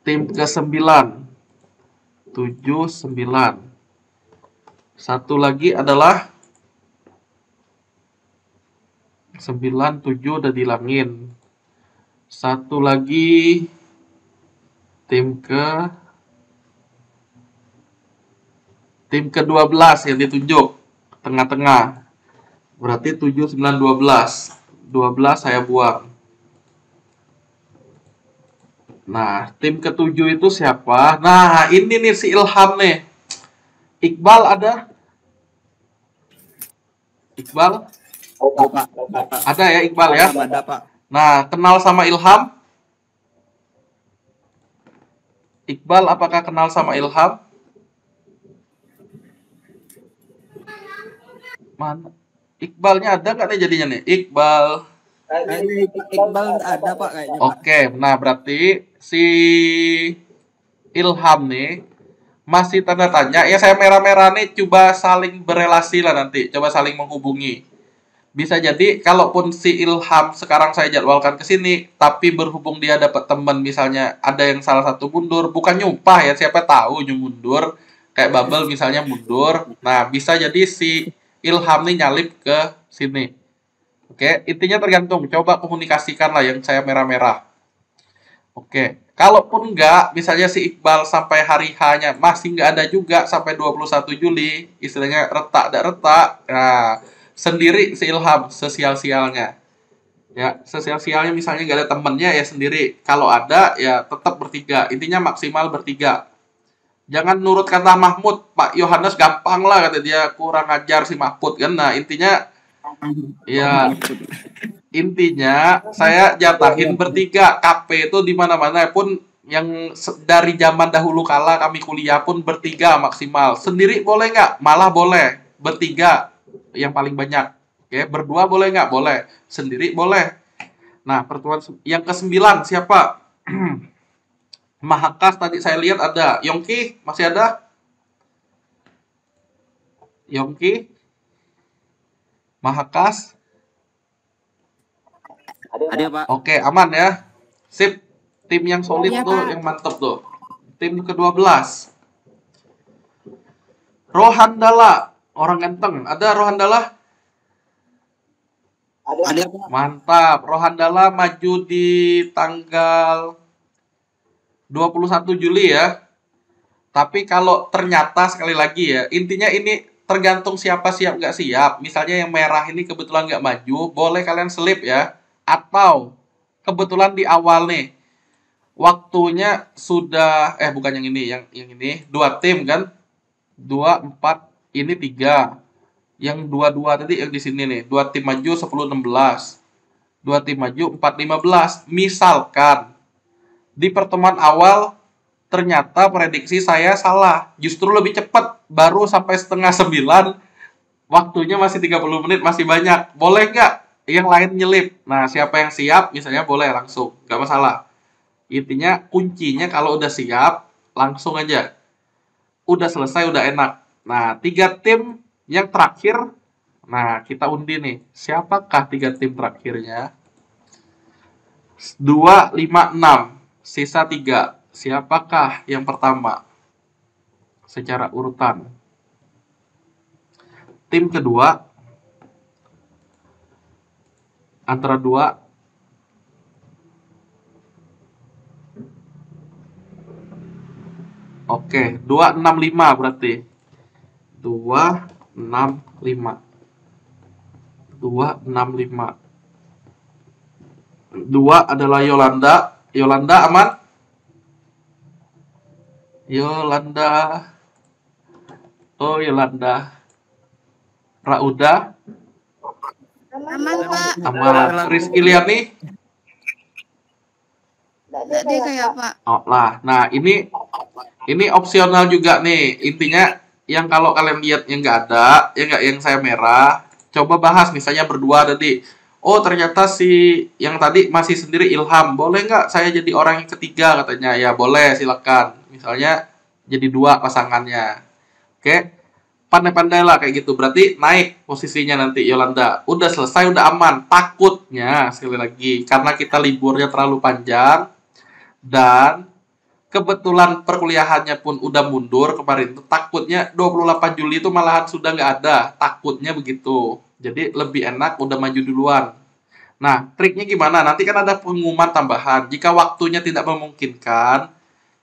Tim ke-9. 7, 9. Satu lagi adalah 9, 7 udah dihilangin. Satu lagi tim ke-12 yang ditunjuk tengah-tengah. Berarti 7, 9, 12. 12 saya buang. Nah, tim ke-7 itu siapa? Nah, ini nih si Ilham nih. Iqbal ada? Iqbal? Ada ya Iqbal ya? Ada Pak. Nah, kenal sama Ilham? Iqbal apakah kenal sama Ilham? Mana? Iqbalnya ada nggak nih jadinya nih? Iqbal. Iqbal ada Pak kayaknya. Oke, nah berarti si Ilham nih masih tanda tanya. Ya saya merah-merah nih, coba saling berelasi lah nanti. Coba saling menghubungi. Bisa jadi kalaupun si Ilham sekarang saya jadwalkan ke sini, tapi berhubung dia dapat teman misalnya ada yang salah satu mundur, bukan nyumpah ya, siapa tahu mundur. Kayak Bubble misalnya mundur. Nah, bisa jadi si Ilham nih nyalip ke sini. Oke, intinya tergantung. Coba komunikasikan lah yang saya merah-merah. Oke, kalaupun enggak, misalnya si Iqbal sampai hari H-nya masih nggak ada juga sampai 21 Juli, istilahnya retak tak retak. Nah, sendiri si Ilham sesial-sialnya. Ya, sesial-sialnya misalnya nggak ada temennya ya sendiri. Kalau ada ya tetap bertiga. Intinya maksimal bertiga. Jangan nurut kata Mahmud, Pak Yohanes gampang lah kata dia, kurang ajar si Mahmud kan. Nah, intinya saya jatahin bertiga. KP itu di mana-mana pun yang dari zaman dahulu kala kami kuliah pun bertiga maksimal. Sendiri boleh nggak? Malah boleh. Bertiga yang paling banyak. Oke, berdua boleh nggak? Boleh. Sendiri boleh. Nah, pertemuan yang ke-9 siapa? Mahakas tadi saya lihat ada. Yongki masih ada? Yongki? Mahakas? Ada Pak. Oke, aman ya. Sip. Tim yang solid Iya, tuh, Pak. yang mantep tuh. Tim ke-12. Rohandala. Orang ganteng. Ada Rohandala? Ada Pak. Mantap. Rohandala maju di tanggal 21 Juli ya. Tapi kalau ternyata sekali lagi ya, intinya ini tergantung siapa siap nggak siap. Misalnya yang merah ini kebetulan nggak maju, boleh kalian selip ya. Atau kebetulan di awal nih, waktunya sudah bukan yang ini, yang ini 2 tim kan. 2, 4, ini 3. Yang 2-2 tadi yang di sini nih. 2 tim maju 10, 16. 2 tim maju 4, 15. Misalkan di pertemuan awal ternyata prediksi saya salah. Justru lebih cepat. Baru sampai setengah 9. Waktunya masih 30 menit, masih banyak. Boleh nggak yang lain nyelip? Nah, siapa yang siap misalnya boleh langsung. Nggak masalah. Intinya kuncinya kalau udah siap, langsung aja. Udah selesai, udah enak. Nah, 3 tim yang terakhir. Nah, kita undi nih. Siapakah 3 tim terakhirnya? 2, 5, 6. Sisa 3. Siapakah yang pertama? Secara urutan. Tim kedua. Antara 2. Oke, 2, 6, 5 berarti. 2, 6, 5. 2, 6, 5. 2 adalah Yolanda. Yolanda aman? Yolanda. Oh, Yolanda. Rauda? Aman, Pak. Aman. Rizky Liani? Tidak ada kayak Pak. Oh lah. Nah, ini opsional juga nih. Intinya yang kalau kalian lihat yang nggak ada, yang saya merah, coba bahas misalnya berdua tadi. Oh, ternyata si yang tadi masih sendiri Ilham. Boleh nggak saya jadi orang yang ketiga katanya? Ya, boleh, silakan. Misalnya jadi 2 pasangannya. Oke. Pandai-pandai lah kayak gitu. Berarti naik posisinya nanti Yolanda. Udah selesai, udah aman. Takutnya sekali lagi karena kita liburnya terlalu panjang dan kebetulan perkuliahannya pun udah mundur kemarin. Takutnya 28 Juli itu malahan sudah nggak ada. Takutnya begitu. Jadi lebih enak udah maju duluan. Nah, triknya gimana? Nanti kan ada pengumuman tambahan. Jika waktunya tidak memungkinkan,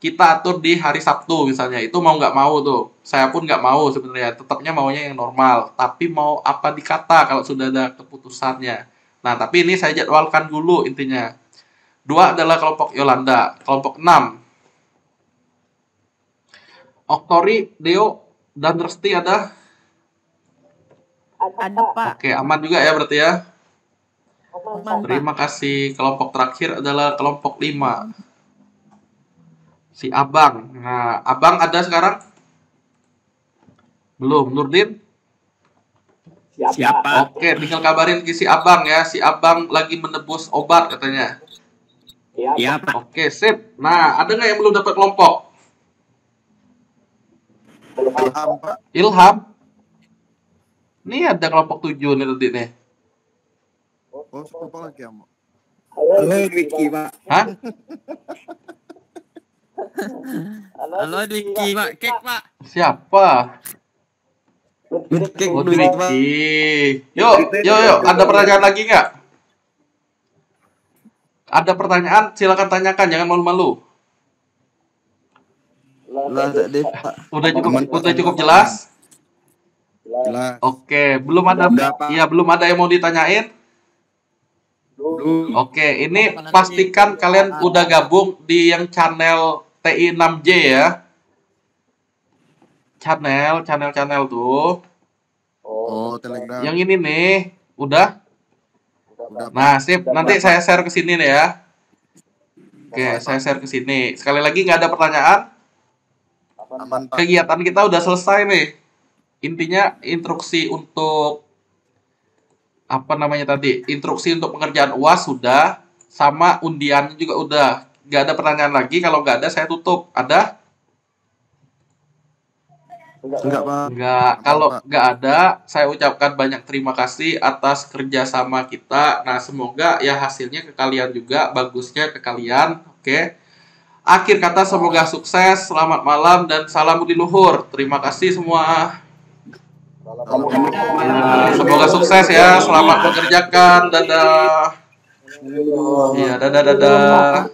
kita atur di hari Sabtu misalnya. Itu mau nggak mau tuh. Saya pun nggak mau sebenarnya. Tetapnya maunya yang normal. Tapi mau apa dikata kalau sudah ada keputusannya. Nah, tapi ini saya jadwalkan dulu intinya. 2 adalah kelompok Yolanda. Kelompok 6. Oktori, Deo, dan Resti ada? Ada Pak. Oke, aman juga ya berarti ya. Aman, Pak. Terima kasih. Kelompok terakhir adalah kelompok 5. Si Abang. Nah, Abang ada sekarang? Belum. Nurdin? Siapa? Oke, tinggal kabarin ke si Abang ya. Si Abang lagi menebus obat katanya. Iya, Pak. Oke, sip. Nah, ada nggak yang belum dapat kelompok? Ilham, Pak. Ilham? Ini ada kelompok 7 nih tadi nih. Oh, siapa lagi, Amo? Halo, Dwiki, Pak. Hah? Halo Diki, Pak. Kek, Pak. Siapa? Dwiki, Oh, Dwiki, Pak. Dwiki. Yuk. Ada pertanyaan lagi nggak? Ada pertanyaan? Silakan tanyakan, jangan malu-malu. Lah, ada deh, Pak. Udah cukup jelas? Jelas. Oke, belum ada. Udah, Pak. Iya, belum ada yang mau ditanyain? Oke, ini pastikan kalian udah gabung di yang channel TI 6J ya. Channel tuh. Oh, Telegram. Yang ini nih, udah? Udah, Pak. Nah, sip. Nanti saya share ke sini nih ya. Oke, saya share ke sini. Sekali lagi nggak ada pertanyaan. Aman, Pak. Kegiatan kita udah selesai nih. Intinya instruksi untuk apa namanya tadi? Instruksi untuk pengerjaan UAS sudah, sama undian juga udah. Nggak ada pertanyaan lagi. Kalau nggak ada, saya tutup. Ada? Enggak, Pak. Nggak. Apa, Kalau Pak? nggak ada, saya ucapkan banyak terima kasih atas kerjasama kita. Nah, semoga ya hasilnya ke kalian juga, bagusnya ke kalian. Oke. Akhir kata, semoga sukses, selamat malam, dan salam budi luhur. Terima kasih semua. Ya, semoga sukses ya, selamat mengerjakan. Dadah. Iya, dadah.